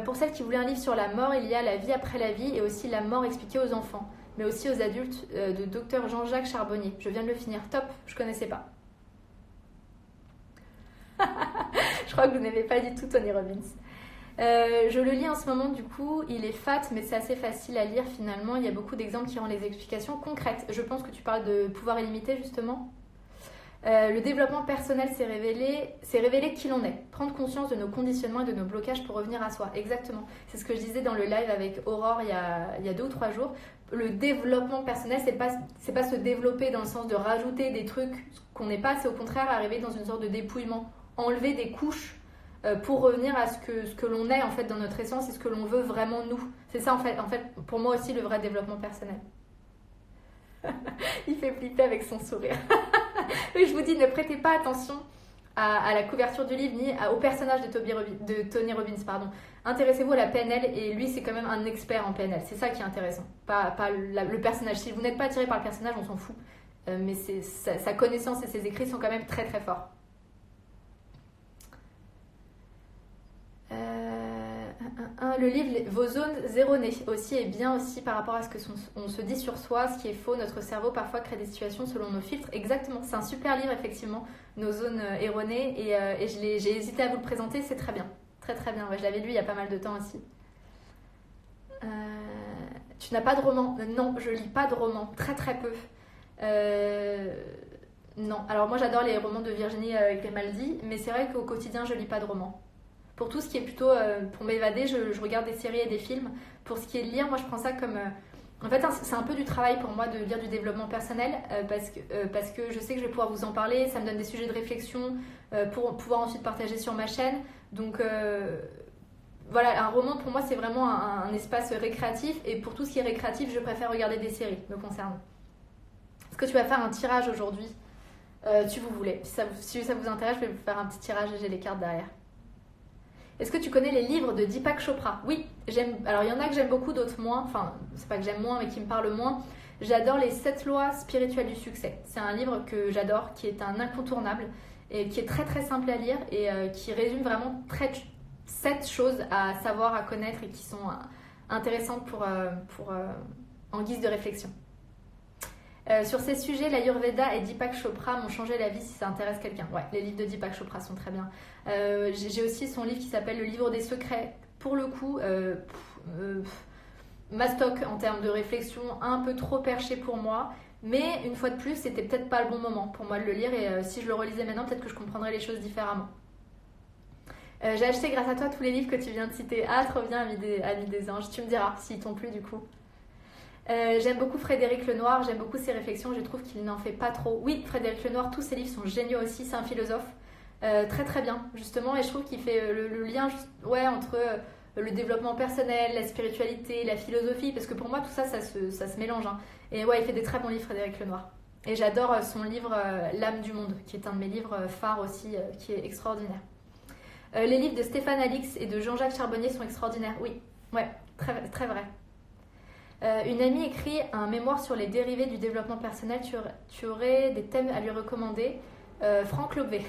Pour celles qui voulaient un livre sur la mort, il y a La vie après la vie et aussi La mort expliquée aux enfants, mais aussi aux adultes, de Dr Jean-Jacques Charbonnier. Je viens de le finir. Top, je connaissais pas. Je crois que vous n'aimez pas du tout Tony Robbins. Je le lis en ce moment, du coup, il est fat, mais c'est assez facile à lire finalement. Il y a beaucoup d'exemples qui rendent les explications concrètes. Je pense que tu parles de pouvoir illimité, justement. Le développement personnel s'est révélé qui l'on est. Prendre conscience de nos conditionnements et de nos blocages pour revenir à soi. Exactement. C'est ce que je disais dans le live avec Aurore il y a 2 ou 3 jours. Le développement personnel, c'est pas se développer dans le sens de rajouter des trucs qu'on n'est pas, c'est au contraire arriver dans une sorte de dépouillement. Enlever des couches pour revenir à ce que l'on est en fait dans notre essence et ce que l'on veut vraiment nous. C'est ça en fait pour moi aussi le vrai développement personnel. Il fait flipper avec son sourire. Oui, je vous dis, ne prêtez pas attention à la couverture du livre ni au personnage de Tony Robbins. Pardon. Intéressez-vous à la PNL et lui c'est quand même un expert en PNL. C'est ça qui est intéressant, pas le personnage. Si vous n'êtes pas attiré par le personnage, on s'en fout. Mais sa connaissance et ses écrits sont quand même très très forts. Le livre Vos zones erronées aussi est bien aussi par rapport à ce que on se dit sur soi, ce qui est faux. Notre cerveau parfois crée des situations selon nos filtres. Exactement, c'est un super livre effectivement, Nos zones erronées. Et j'ai hésité à vous le présenter, c'est très bien. Très très bien, ouais, je l'avais lu il y a pas mal de temps aussi. Tu n'as pas de roman? Non, je lis pas de roman, très très peu. Non, alors moi j'adore les romans de Virginie Grimaldi, mais c'est vrai qu'au quotidien je lis pas de romans. Pour tout ce qui est plutôt pour m'évader, je regarde des séries et des films. Pour ce qui est de lire, moi je prends ça comme... en fait, c'est un peu du travail pour moi de lire du développement personnel parce que je sais que je vais pouvoir vous en parler. Ça me donne des sujets de réflexion pour pouvoir ensuite partager sur ma chaîne. Donc voilà, un roman pour moi c'est vraiment un espace récréatif. Et pour tout ce qui est récréatif, je préfère regarder des séries me concernant. Est-ce que tu vas faire un tirage aujourd'hui? Si vous voulez. Si ça vous intéresse, je vais vous faire un petit tirage et j'ai les cartes derrière. Est-ce que tu connais les livres de Deepak Chopra? Oui, j'aime. Alors il y en a que j'aime beaucoup, d'autres moins. Enfin, c'est pas que j'aime moins, mais qui me parlent moins. J'adore les 7 lois spirituelles du succès. C'est un livre que j'adore, qui est un incontournable et qui est très très simple à lire et qui résume vraiment 7 choses à savoir, à connaître et qui sont intéressantes en guise de réflexion. Sur ces sujets, l'Ayurveda et Deepak Chopra m'ont changé la vie si ça intéresse quelqu'un. Ouais, les livres de Deepak Chopra sont très bien. J'ai aussi son livre qui s'appelle Le livre des secrets. Pour le coup, mastoc en termes de réflexion, un peu trop perché pour moi. Mais une fois de plus, c'était peut-être pas le bon moment pour moi de le lire. Et si je le relisais maintenant, peut-être que je comprendrais les choses différemment. J'ai acheté grâce à toi tous les livres que tu viens de citer. Ah, trop bien, Ami des anges. Tu me diras s'ils t'ont plu du coup. J'aime beaucoup Frédéric Lenoir, j'aime beaucoup ses réflexions, je trouve qu'il n'en fait pas trop. Oui, Frédéric Lenoir, tous ses livres sont géniaux aussi, c'est un philosophe très très bien justement, et je trouve qu'il fait le lien entre le développement personnel, la spiritualité, la philosophie, parce que pour moi tout ça, ça se mélange. Hein. Et ouais, il fait des très bons livres, Frédéric Lenoir. Et j'adore son livre L'âme du monde, qui est un de mes livres phares aussi, qui est extraordinaire. Les livres de Stéphane Alix et de Jean-Jacques Charbonnier sont extraordinaires, oui, ouais, très, très vrai. Une amie écrit un mémoire sur les dérivés du développement personnel. Tu aurais des thèmes à lui recommander? Franck Lobvé.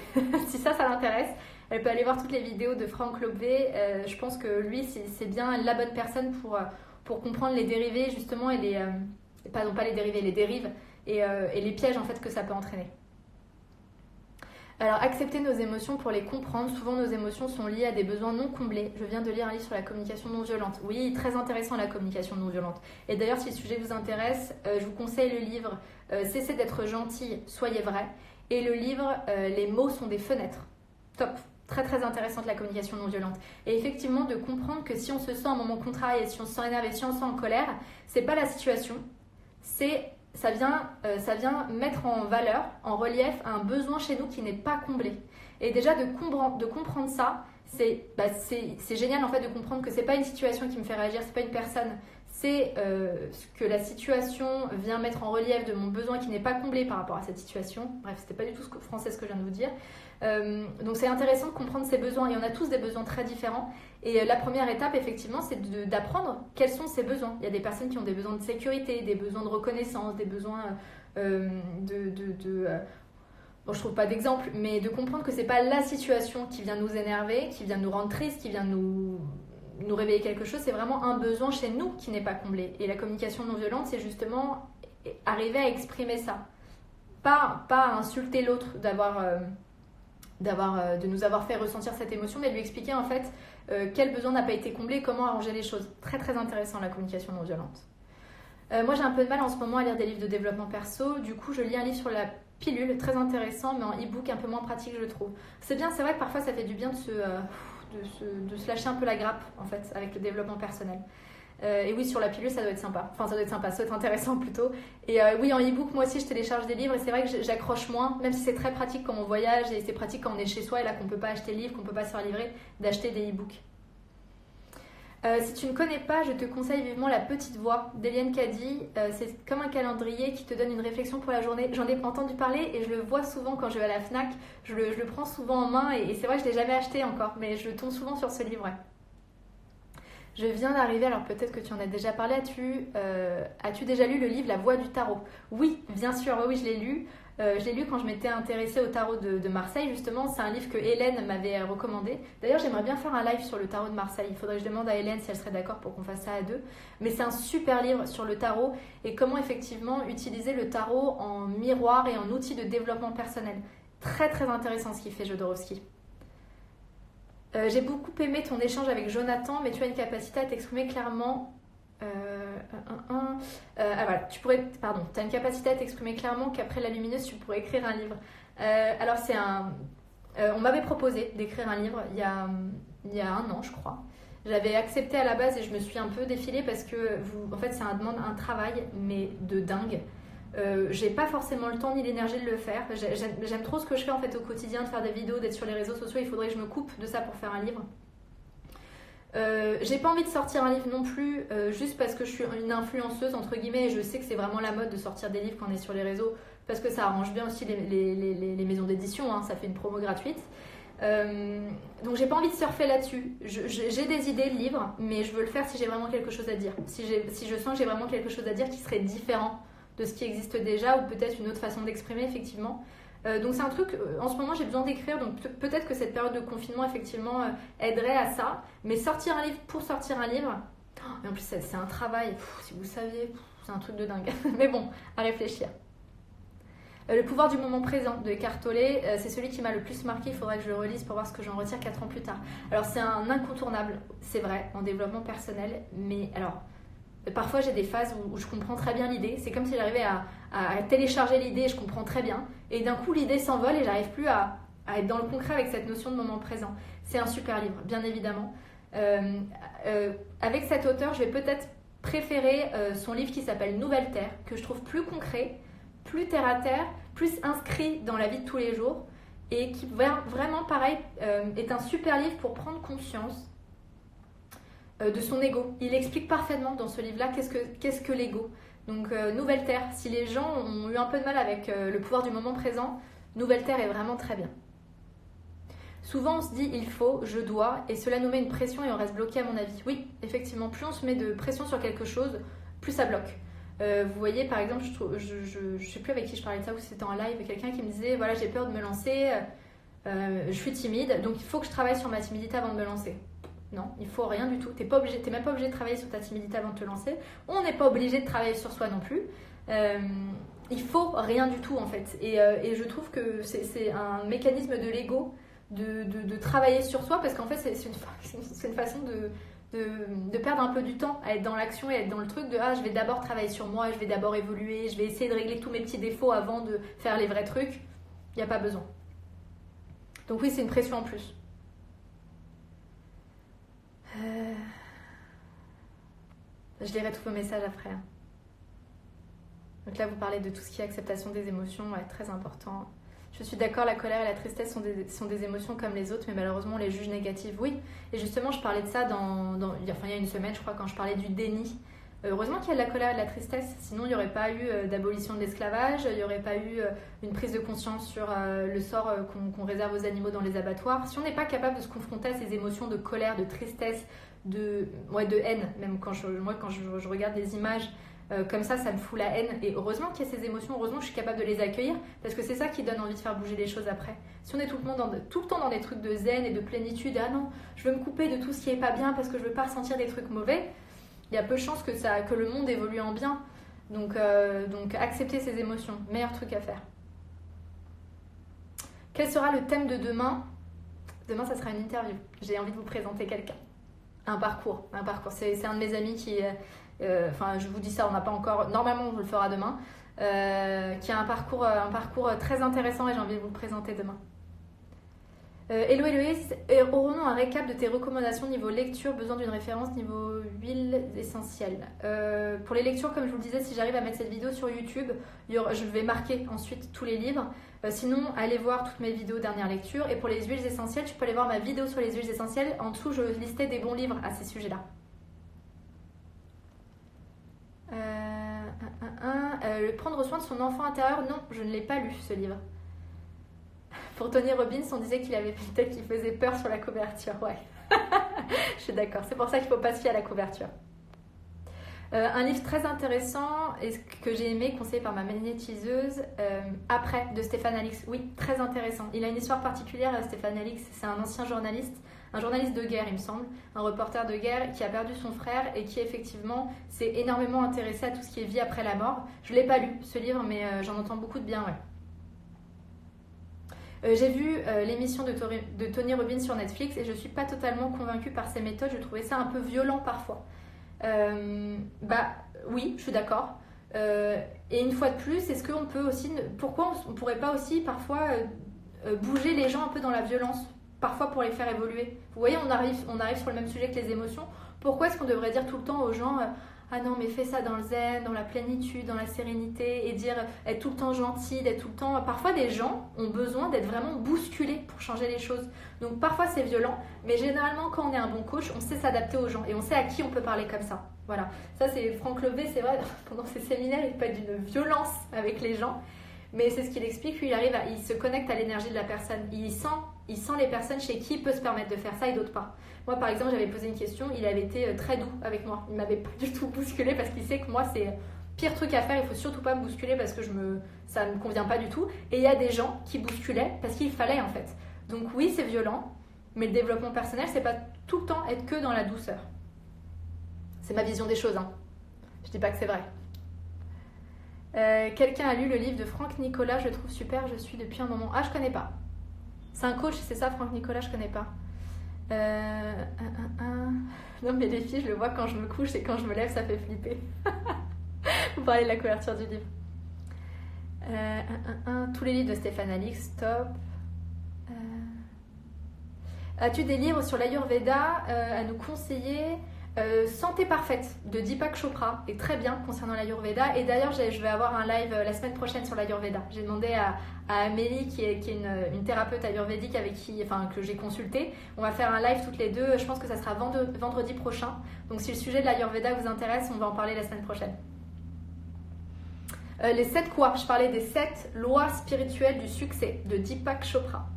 Si ça l'intéresse, elle peut aller voir toutes les vidéos de Franck Lobvé. Je pense que lui, c'est bien la bonne personne pour comprendre les dérivés justement et pas les dérivés, les dérives et les pièges en fait que ça peut entraîner. Alors, accepter nos émotions pour les comprendre. Souvent, nos émotions sont liées à des besoins non comblés. Je viens de lire un livre sur la communication non violente. Oui, très intéressant la communication non violente. Et d'ailleurs, si le sujet vous intéresse, je vous conseille le livre Cessez d'être gentil, soyez vrai. Et le livre Les mots sont des fenêtres. Top. Très très intéressante la communication non violente. Et effectivement, de comprendre que si on se sent un moment contrarié, si on se sent énervé, si on se sent en colère, c'est pas la situation, ça vient mettre en valeur, en relief, un besoin chez nous qui n'est pas comblé. Et déjà de comprendre ça, c'est génial en fait de comprendre que c'est pas une situation qui me fait réagir, c'est pas une personne, c'est ce que la situation vient mettre en relief de mon besoin qui n'est pas comblé par rapport à cette situation. Bref, c'était pas du tout français ce que je viens de vous dire. Donc c'est intéressant de comprendre ces besoins et on a tous des besoins très différents. Et la première étape, effectivement, c'est d'apprendre quels sont ces besoins. Il y a des personnes qui ont des besoins de sécurité, des besoins de reconnaissance, des besoins bon, je trouve pas d'exemple, mais de comprendre que c'est pas la situation qui vient nous énerver, qui vient nous rendre tristes, qui vient nous réveiller quelque chose, c'est vraiment un besoin chez nous qui n'est pas comblé. Et la communication non violente, c'est justement arriver à exprimer ça. Pas insulter l'autre de nous avoir fait ressentir cette émotion, mais de lui expliquer en fait quel besoin n'a pas été comblé, comment arranger les choses. Très très intéressant la communication non violente. Moi j'ai un peu de mal en ce moment à lire des livres de développement perso, du coup je lis un livre sur la pilule, très intéressant, mais en e-book un peu moins pratique je trouve. C'est bien, c'est vrai que parfois ça fait du bien de se lâcher un peu la grappe en fait avec le développement personnel. Et oui, sur la pilule, ça doit être sympa. Enfin, ça doit être intéressant plutôt. Et oui, en e-book, moi aussi, je télécharge des livres et c'est vrai que j'accroche moins, même si c'est très pratique quand on voyage et c'est pratique quand on est chez soi et là qu'on ne peut pas acheter de livres, qu'on ne peut pas se faire livrer, d'acheter des e-books. Si tu ne connais pas, je te conseille vivement La Petite Voix d'Eliane Cady. C'est comme un calendrier qui te donne une réflexion pour la journée. J'en ai entendu parler et je le vois souvent quand je vais à la FNAC. Je le prends souvent en main et c'est vrai que je ne l'ai jamais acheté encore, mais je tombe souvent sur ce livre. Ouais. Je viens d'arriver, alors peut-être que tu en as déjà parlé. As-tu déjà lu le livre La Voix du Tarot? Oui, bien sûr, oui, je l'ai lu. Je l'ai lu quand je m'étais intéressée au tarot de Marseille, justement. C'est un livre que Hélène m'avait recommandé. D'ailleurs, j'aimerais bien faire un live sur le tarot de Marseille. Il faudrait que je demande à Hélène si elle serait d'accord pour qu'on fasse ça à deux. Mais c'est un super livre sur le tarot et comment effectivement utiliser le tarot en miroir et en outil de développement personnel. Très très intéressant ce qu'il fait, Jodorowsky. J'ai beaucoup aimé ton échange avec Jonathan, mais tu as une capacité à t'exprimer clairement. Voilà, tu as une capacité à t'exprimer clairement qu'après la lumineuse, tu pourrais écrire un livre. Alors, on m'avait proposé d'écrire un livre il y a 1 an, je crois. J'avais accepté à la base et je me suis un peu défilée parce que, en fait, ça demande un travail, mais de dingue. J'ai pas forcément le temps ni l'énergie de le faire. J'aime trop ce que je fais en fait au quotidien, de faire des vidéos, d'être sur les réseaux sociaux. Il faudrait que je me coupe de ça pour faire un livre. J'ai pas envie de sortir un livre non plus juste parce que je suis une influenceuse entre guillemets et je sais que c'est vraiment la mode de sortir des livres quand on est sur les réseaux parce que ça arrange bien aussi les maisons d'édition, hein, ça fait une promo gratuite. Donc j'ai pas envie de surfer là-dessus. J'ai des idées de livres, mais je veux le faire si j'ai vraiment quelque chose à dire. Si je sens que j'ai vraiment quelque chose à dire qui serait différent de ce qui existe déjà ou peut-être une autre façon d'exprimer effectivement. Donc c'est un truc, en ce moment j'ai besoin d'écrire, donc peut-être que cette période de confinement effectivement aiderait à ça, mais sortir un livre pour sortir un livre, et en plus c'est un travail, si vous saviez, c'est un truc de dingue, mais bon, à réfléchir. Le pouvoir du moment présent de Eckhart Tolle, c'est celui qui m'a le plus marqué, il faudrait que je le relise pour voir ce que j'en retire 4 ans plus tard. Alors c'est un incontournable, c'est vrai, en développement personnel, mais alors... Parfois j'ai des phases où je comprends très bien l'idée, c'est comme si j'arrivais à télécharger l'idée et je comprends très bien, et d'un coup l'idée s'envole et j'arrive plus à être dans le concret avec cette notion de moment présent. C'est un super livre, bien évidemment. Avec cet auteur, je vais peut-être préférer son livre qui s'appelle Nouvelle Terre, que je trouve plus concret, plus terre à terre, plus inscrit dans la vie de tous les jours, et qui vraiment pareil est un super livre pour prendre conscience de son ego. Il explique parfaitement dans ce livre-là qu'est-ce que l'ego. Donc Nouvelle Terre, si les gens ont eu un peu de mal avec le pouvoir du moment présent, Nouvelle Terre est vraiment très bien. Souvent on se dit il faut, je dois, et cela nous met une pression et on reste bloqué à mon avis. Oui, effectivement, plus on se met de pression sur quelque chose, plus ça bloque. Vous voyez par exemple, je sais plus avec qui je parlais de ça ou si c'était en live, quelqu'un qui me disait voilà j'ai peur de me lancer, je suis timide, donc il faut que je travaille sur ma timidité avant de me lancer. Non, il faut rien du tout. T'es même pas obligé de travailler sur ta timidité avant de te lancer. On n'est pas obligé de travailler sur soi non plus. Il faut rien du tout en fait. Et je trouve que c'est un mécanisme de l'ego de travailler sur soi parce qu'en fait c'est une façon de perdre un peu du temps à être dans l'action et à être dans le truc de je vais d'abord travailler sur moi, je vais d'abord évoluer, je vais essayer de régler tous mes petits défauts avant de faire les vrais trucs. Il n'y a pas besoin. Donc oui, c'est une pression en plus. Je lirai tous vos messages après. Donc là, vous parlez de tout ce qui est acceptation des émotions, ouais, très important. Je suis d'accord, la colère et la tristesse sont des émotions comme les autres, mais malheureusement, on les juge négatives. Oui, et justement, je parlais de ça il y a une semaine, je crois, quand je parlais du déni. Heureusement qu'il y a de la colère et de la tristesse, sinon il n'y aurait pas eu d'abolition de l'esclavage, il n'y aurait pas eu une prise de conscience sur le sort qu'on réserve aux animaux dans les abattoirs. Si on n'est pas capable de se confronter à ces émotions de colère, de tristesse, de haine, même quand je regarde des images comme ça me fout la haine. Et heureusement qu'il y a ces émotions, heureusement que je suis capable de les accueillir, parce que c'est ça qui donne envie de faire bouger les choses après. Si on est tout le temps dans des trucs de zen et de plénitude, non, je veux me couper de tout ce qui n'est pas bien parce que je veux pas ressentir des trucs mauvais, il y a peu de chances que le monde évolue en bien. Donc accepter ces émotions, meilleur truc à faire. Quel sera le thème de demain ? Demain, ça sera une interview. J'ai envie de vous présenter quelqu'un. Un parcours. C'est un de mes amis qui... je vous dis ça, on n'a pas encore... Normalement, on le fera demain. Qui a un parcours très intéressant et j'ai envie de vous le présenter demain. Hello Héloïse, aurons-nous un récap de tes recommandations niveau lecture, besoin d'une référence niveau huile essentielle. Pour les lectures, comme je vous le disais, si j'arrive à mettre cette vidéo sur YouTube, je vais marquer ensuite tous les livres. Sinon, allez voir toutes mes vidéos dernière lecture. Et pour les huiles essentielles, tu peux aller voir ma vidéo sur les huiles essentielles. En dessous, je listais des bons livres à ces sujets-là. Prendre soin de son enfant intérieur, non, je ne l'ai pas lu ce livre. Pour Tony Robbins, on disait qu'il avait une tête qui faisait peur sur la couverture. Ouais, je suis d'accord. C'est pour ça qu'il ne faut pas se fier à la couverture. Un livre très intéressant et que j'ai aimé, conseillé par ma magnétiseuse, Après, de Stéphane Alix. Oui, très intéressant. Il a une histoire particulière, Stéphane Alix. C'est un ancien journaliste, un journaliste de guerre, il me semble, un reporter de guerre qui a perdu son frère et qui effectivement s'est énormément intéressé à tout ce qui est vie après la mort. Je ne l'ai pas lu, ce livre, mais j'en entends beaucoup de bien, ouais. J'ai vu l'émission de Tony Robbins sur Netflix et je ne suis pas totalement convaincue par ses méthodes. Je trouvais ça un peu violent parfois. Oui, je suis d'accord. Et une fois de plus, est-ce qu'on peut aussi, pourquoi on ne pourrait pas aussi parfois bouger les gens un peu dans la violence, parfois pour les faire évoluer? Vous voyez, on arrive sur le même sujet que les émotions. Pourquoi est-ce qu'on devrait dire tout le temps aux gens ah non, mais fais ça dans le zen, dans la plénitude, dans la sérénité, et dire être tout le temps gentil, d'être tout le temps... Parfois, des gens ont besoin d'être vraiment bousculés pour changer les choses. Donc parfois, c'est violent, mais généralement, quand on est un bon coach, on sait s'adapter aux gens et on sait à qui on peut parler comme ça. Voilà. Ça, c'est Franck Levé, c'est vrai, pendant ses séminaires, il peut être d'une violence avec les gens, mais c'est ce qu'il explique. Lui, il se connecte à l'énergie de la personne. Il sent les personnes chez qui il peut se permettre de faire ça et d'autres pas. Moi, par exemple, j'avais posé une question, il avait été très doux avec moi. Il ne m'avait pas du tout bousculé parce qu'il sait que moi, c'est le pire truc à faire. Il ne faut surtout pas me bousculer parce que ça ne me convient pas du tout. Et il y a des gens qui bousculaient parce qu'il fallait en fait. Donc oui, c'est violent, mais le développement personnel, c'est pas tout le temps être que dans la douceur. C'est ma vision des choses, hein. Je dis pas que c'est vrai. Quelqu'un a lu le livre de Franck Nicolas, je le trouve super, je suis depuis un moment. Ah, je connais pas. C'est un coach, c'est ça, Franck Nicolas, je connais pas. Non, mais les filles, je le vois quand je me couche et quand je me lève, ça fait flipper. Vous parlez de la couverture du livre. Tous les livres de Stéphane Alix, top. As-tu des livres sur l'Ayurveda à nous conseiller? Santé parfaite de Deepak Chopra est très bien concernant l'Ayurveda, et d'ailleurs je vais avoir un live la semaine prochaine sur l'Ayurveda. J'ai demandé à Amélie qui est une thérapeute ayurvédique que j'ai consultée. On va faire un live toutes les deux, je pense que ça sera vendredi prochain, donc si le sujet de l'Ayurveda vous intéresse, on va en parler la semaine prochaine. Les 7 quoi? Je parlais des 7 lois spirituelles du succès de Deepak Chopra.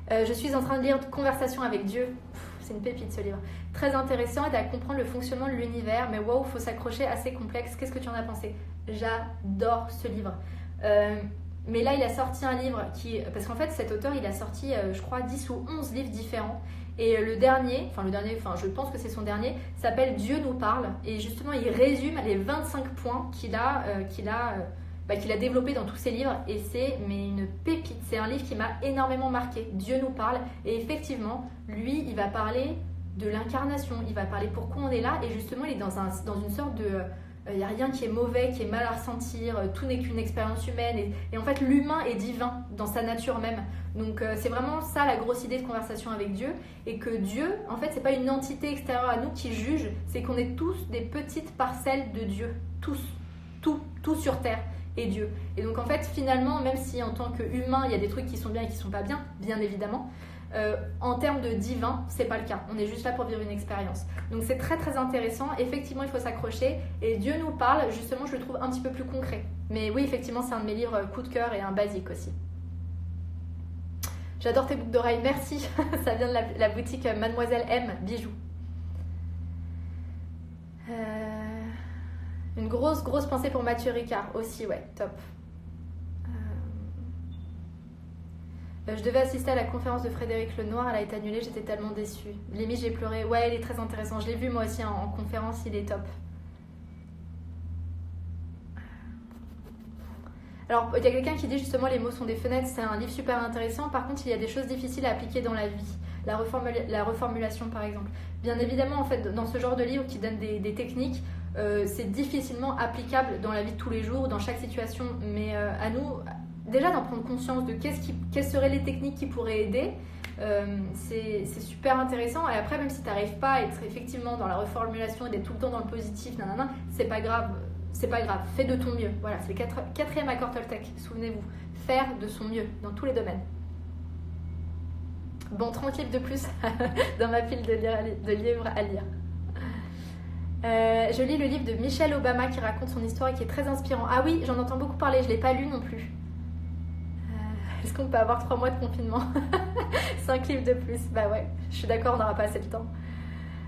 Je suis en train de lire Conversation avec Dieu. C'est une pépite ce livre. Très intéressant, aide à comprendre le fonctionnement de l'univers, mais waouh, faut s'accrocher, assez complexe. Qu'est-ce que tu en as pensé? J'adore ce livre. Mais là, il a sorti un livre parce qu'en fait, cet auteur, il a sorti, je crois, 10 ou 11 livres différents. Et le dernier, je pense que c'est son dernier, s'appelle Dieu nous parle. Et justement, il résume les 25 points qu'il a développé dans tous ses livres, et c'est une pépite. C'est un livre qui m'a énormément marqué. Dieu nous parle, et effectivement, lui, il va parler de l'incarnation, il va parler pourquoi on est là, et justement, il est dans une sorte de... Il n'y a rien qui est mauvais, qui est mal à ressentir, tout n'est qu'une expérience humaine, et en fait, l'humain est divin dans sa nature même. Donc, c'est vraiment ça la grosse idée de Conversation avec Dieu, et que Dieu, en fait, c'est pas une entité extérieure à nous qui juge, c'est qu'on est tous des petites parcelles de Dieu, tous, tout sur Terre. Et Dieu. Et donc en fait finalement, même si en tant qu'humain il y a des trucs qui sont bien et qui sont pas bien, bien évidemment, en termes de divin, c'est pas le cas. On est juste là pour vivre une expérience. Donc c'est très très intéressant. Effectivement, il faut s'accrocher. Et Dieu nous parle, justement, je le trouve un petit peu plus concret. Mais oui, effectivement, c'est un de mes livres coup de cœur et un basique aussi. J'adore tes boucles d'oreilles, merci. Ça vient de la boutique Mademoiselle M, bijoux. Une grosse pensée pour Mathieu Ricard aussi, ouais, top. Je devais assister à la conférence de Frédéric Lenoir, elle a été annulée, j'étais tellement déçue. Limite, j'ai pleuré. Ouais, il est très intéressant, je l'ai vu moi aussi en conférence, il est top. Alors, il y a quelqu'un qui dit justement les mots sont des fenêtres, c'est un livre super intéressant. Par contre, il y a des choses difficiles à appliquer dans la vie. La reformulation, par exemple. Bien évidemment, en fait, dans ce genre de livre qui donne des techniques, c'est difficilement applicable dans la vie de tous les jours, dans chaque situation. Mais à nous, déjà d'en prendre conscience de quelles seraient les techniques qui pourraient aider, c'est super intéressant. Et après, même si tu n'arrives pas à être effectivement dans la reformulation et d'être tout le temps dans le positif, c'est pas grave. C'est pas grave, fais de ton mieux. Voilà, c'est le quatrième accord Toltec, souvenez-vous. Faire de son mieux dans tous les domaines. Bon, 30 livres de plus dans ma pile de livres à lire. Je lis le livre de Michelle Obama qui raconte son histoire et qui est très inspirant. Ah oui, j'en entends beaucoup parler, je ne l'ai pas lu non plus. Est-ce qu'on peut avoir 3 mois de confinement? 5 livres de plus, bah ouais, je suis d'accord, on n'aura pas assez de temps.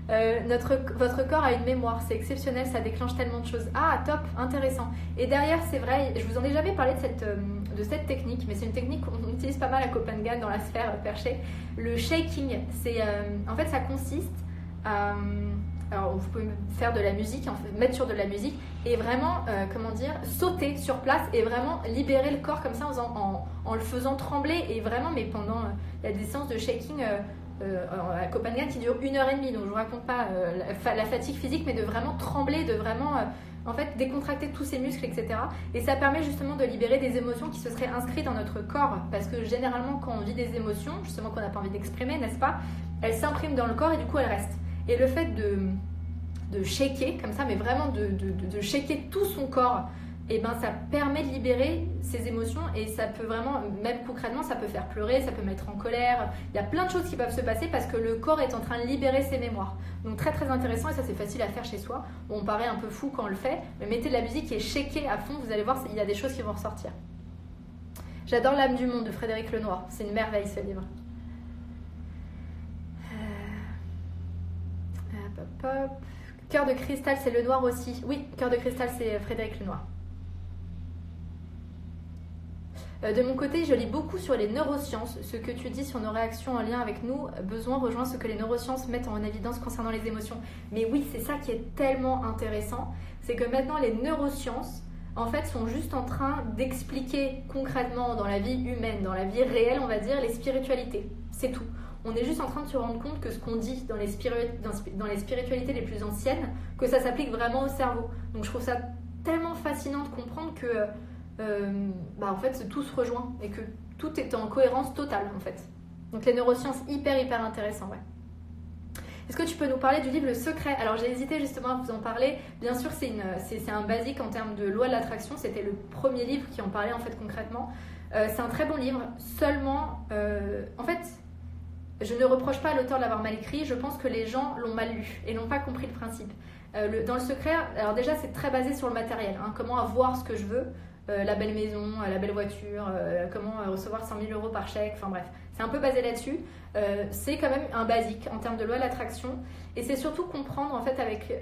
Votre corps a une mémoire, c'est exceptionnel, ça déclenche tellement de choses. Ah, top, intéressant. Et derrière, c'est vrai, je vous en ai jamais parlé de cette technique, mais c'est une technique qu'on utilise pas mal à Copenhague dans la sphère perchée. Le shaking, en fait, ça consiste à... Alors, vous pouvez faire de la musique, mettre sur de la musique et vraiment, sauter sur place et vraiment libérer le corps comme ça en le faisant trembler. Et vraiment, mais pendant la séance de shaking à Copenhague qui dure 1h30, donc je vous raconte pas la fatigue physique, mais de vraiment trembler, de vraiment décontracter tous ses muscles, etc. Et ça permet justement de libérer des émotions qui se seraient inscrites dans notre corps. Parce que généralement, quand on vit des émotions, justement qu'on n'a pas envie d'exprimer, n'est-ce pas, elles s'impriment dans le corps et du coup, elles restent. Et le fait de shaker comme ça, mais vraiment de shaker tout son corps, et ben ça permet de libérer ses émotions et ça peut vraiment, même concrètement, ça peut faire pleurer, ça peut mettre en colère. Il y a plein de choses qui peuvent se passer parce que le corps est en train de libérer ses mémoires. Donc très très intéressant et ça c'est facile à faire chez soi. Bon, on paraît un peu fou quand on le fait, mais mettez de la musique et shakez à fond, vous allez voir, il y a des choses qui vont ressortir. J'adore L'âme du monde de Frédéric Lenoir, c'est une merveille ce livre. Cœur de cristal, c'est Lenoir aussi. Oui, Cœur de cristal, c'est Frédéric Lenoir. De mon côté, je lis beaucoup sur les neurosciences. Ce que tu dis sur nos réactions en lien avec nous, besoin rejoint ce que les neurosciences mettent en évidence concernant les émotions. Mais oui, c'est ça qui est tellement intéressant. C'est que maintenant, les neurosciences, en fait, sont juste en train d'expliquer concrètement dans la vie humaine, dans la vie réelle, on va dire, les spiritualités. C'est tout. On est juste en train de se rendre compte que ce qu'on dit dans les spiritualités les plus anciennes, que ça s'applique vraiment au cerveau. Donc je trouve ça tellement fascinant de comprendre que en fait tout se rejoint et que tout est en cohérence totale en fait. Donc les neurosciences hyper intéressant, ouais. Est-ce que tu peux nous parler du livre Le Secret? Alors j'ai hésité justement à vous en parler. Bien sûr c'est un basique en termes de loi de l'attraction, c'était le premier livre qui en parlait en fait concrètement. C'est un très bon livre, seulement en fait je ne reproche pas à l'auteur de l'avoir mal écrit, je pense que les gens l'ont mal lu et n'ont pas compris le principe. Dans Le Secret, alors déjà c'est très basé sur le matériel, hein, comment avoir ce que je veux, la belle maison, la belle voiture, comment recevoir 100 000 euros par chèque, enfin bref, c'est un peu basé là-dessus. C'est quand même un basique en termes de loi de l'attraction et c'est surtout comprendre en fait avec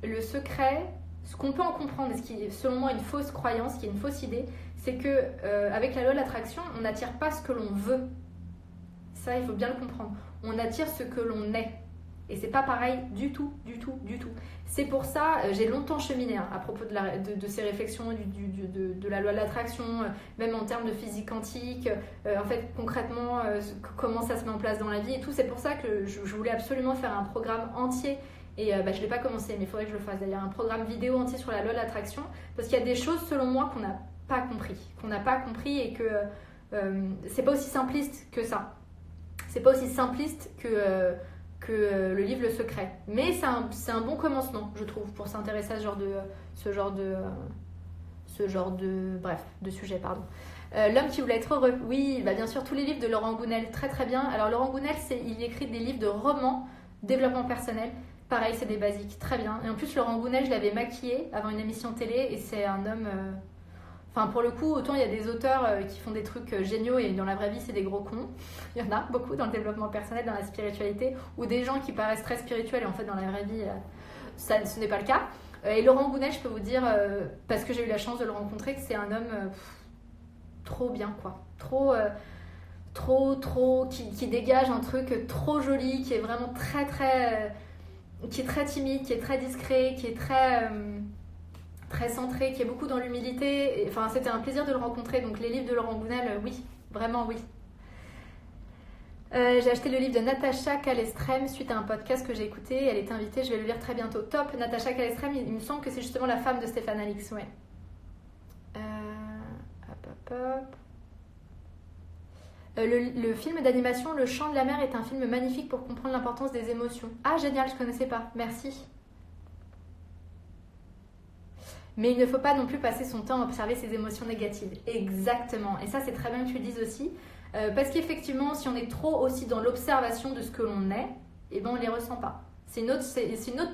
Le Secret, ce qu'on peut en comprendre et ce qui est selon moi une fausse croyance, qui est une fausse idée, c'est que avec la loi de l'attraction, on n'attire pas ce que l'on veut. Ça, il faut bien le comprendre. On attire ce que l'on est. Et c'est pas pareil du tout. C'est pour ça, j'ai longtemps cheminé à propos de ces réflexions de la loi de l'attraction, même en termes de physique quantique, en fait, concrètement, comment ça se met en place dans la vie et tout. C'est pour ça que je voulais absolument faire un programme entier. Et je ne l'ai pas commencé, mais il faudrait que je le fasse d'ailleurs. Un programme vidéo entier sur la loi de l'attraction. Parce qu'il y a des choses, selon moi, qu'on n'a pas compris et que c'est pas aussi simpliste que ça. C'est pas aussi simpliste que le livre Le Secret. Mais c'est un bon commencement, je trouve, pour s'intéresser à ce genre de sujet, pardon. L'homme qui voulait être heureux. Oui, bien sûr, tous les livres de Laurent Gounel, très très bien. Alors Laurent Gounel, il écrit des livres de romans, développement personnel. Pareil, c'est des basiques, très bien. Et en plus, Laurent Gounel, je l'avais maquillé avant une émission télé et c'est un homme... Enfin, pour le coup, autant il y a des auteurs qui font des trucs géniaux et dans la vraie vie, c'est des gros cons. Il y en a beaucoup dans le développement personnel, dans la spiritualité, ou des gens qui paraissent très spirituels et en fait, dans la vraie vie, ce n'est pas le cas. Et Laurent Gounel, je peux vous dire, parce que j'ai eu la chance de le rencontrer, que c'est un homme trop bien, quoi. Qui dégage un truc trop joli, qui est vraiment qui est très timide, qui est très discret, qui est très centré, qui est beaucoup dans l'humilité. Enfin, c'était un plaisir de le rencontrer. Donc les livres de Laurent Gounel, oui, vraiment oui. J'ai acheté le livre de Natacha Calestrem suite à un podcast que j'ai écouté. Elle est invitée, je vais le lire très bientôt. Top, Natacha Calestrem, il me semble que c'est justement la femme de Stéphane Alix, ouais. Le film d'animation Le Chant de la mer est un film magnifique pour comprendre l'importance des émotions. Ah, génial, je ne connaissais pas, merci. Mais il ne faut pas non plus passer son temps à observer ses émotions négatives. Exactement. Et ça, c'est très bien que tu le dises aussi. Parce qu'effectivement, si on est trop aussi dans l'observation de ce que l'on est, eh ben, on ne les ressent pas. C'est une autre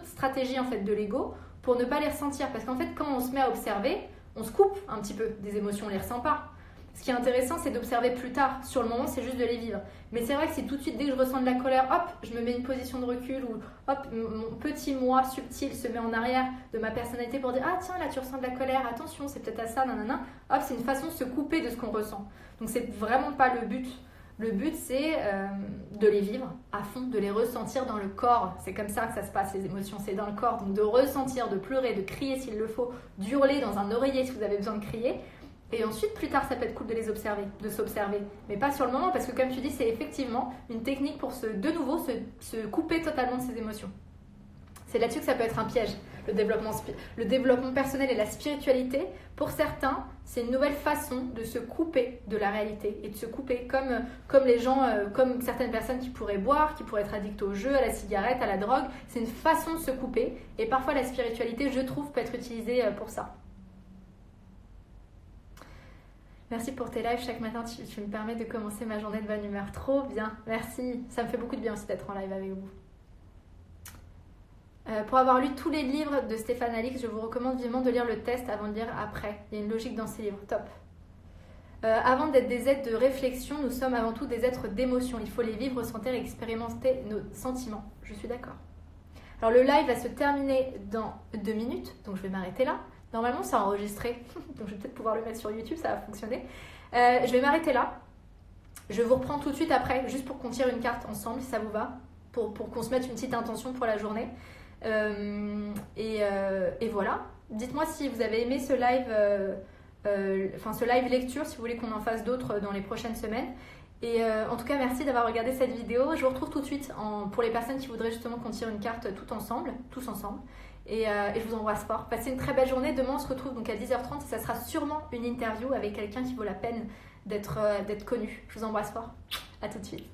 stratégie en fait, de l'ego pour ne pas les ressentir. Parce qu'en fait, quand on se met à observer, on se coupe un petit peu des émotions, on ne les ressent pas. Ce qui est intéressant, c'est d'observer plus tard. Sur le moment, c'est juste de les vivre. Mais c'est vrai que c'est tout de suite, dès que je ressens de la colère, hop, je me mets une position de recul ou hop, mon petit moi subtil se met en arrière de ma personnalité pour dire ah tiens, là tu ressens de la colère, attention, c'est peut-être à ça, nanana. Hop, c'est une façon de se couper de ce qu'on ressent. Donc c'est vraiment pas le but. Le but, c'est de les vivre à fond, de les ressentir dans le corps. C'est comme ça que ça se passe, les émotions, c'est dans le corps. Donc de ressentir, de pleurer, de crier s'il le faut, d'hurler dans un oreiller si vous avez besoin de crier. Et ensuite, plus tard, ça peut être cool de les observer, de s'observer. Mais pas sur le moment, parce que comme tu dis, c'est effectivement une technique pour de nouveau se couper totalement de ses émotions. C'est là-dessus que ça peut être un piège, le développement personnel et la spiritualité. Pour certains, c'est une nouvelle façon de se couper de la réalité et de se couper comme les gens, comme certaines personnes qui pourraient boire, qui pourraient être addicts au jeu, à la cigarette, à la drogue. C'est une façon de se couper. Et parfois, la spiritualité, je trouve, peut être utilisée pour ça. Merci pour tes lives. Chaque matin, tu me permets de commencer ma journée de bonne humeur. Trop bien. Merci. Ça me fait beaucoup de bien aussi d'être en live avec vous. Pour avoir lu tous les livres de Stéphane Alix, je vous recommande vivement de lire le test avant de lire après. Il y a une logique dans ces livres. Top. Avant d'être des êtres de réflexion, nous sommes avant tout des êtres d'émotion. Il faut les vivre, ressentir et expérimenter nos sentiments. Je suis d'accord. Alors le live va se terminer dans 2 minutes, donc je vais m'arrêter là. Normalement, c'est enregistré, donc je vais peut-être pouvoir le mettre sur YouTube, ça va fonctionner. Je vais m'arrêter là. Je vous reprends tout de suite après, juste pour qu'on tire une carte ensemble, si ça vous va, pour qu'on se mette une petite intention pour la journée. Et voilà. Dites-moi si vous avez aimé ce live lecture, si vous voulez qu'on en fasse d'autres dans les prochaines semaines. Et en tout cas, merci d'avoir regardé cette vidéo. Je vous retrouve tout de suite pour les personnes qui voudraient justement qu'on tire une carte tous ensemble. Et je vous embrasse fort. Passez une très belle journée. Demain, on se retrouve donc à 10h30 et ça sera sûrement une interview avec quelqu'un qui vaut la peine d'être connu. Je vous embrasse fort. À tout de suite.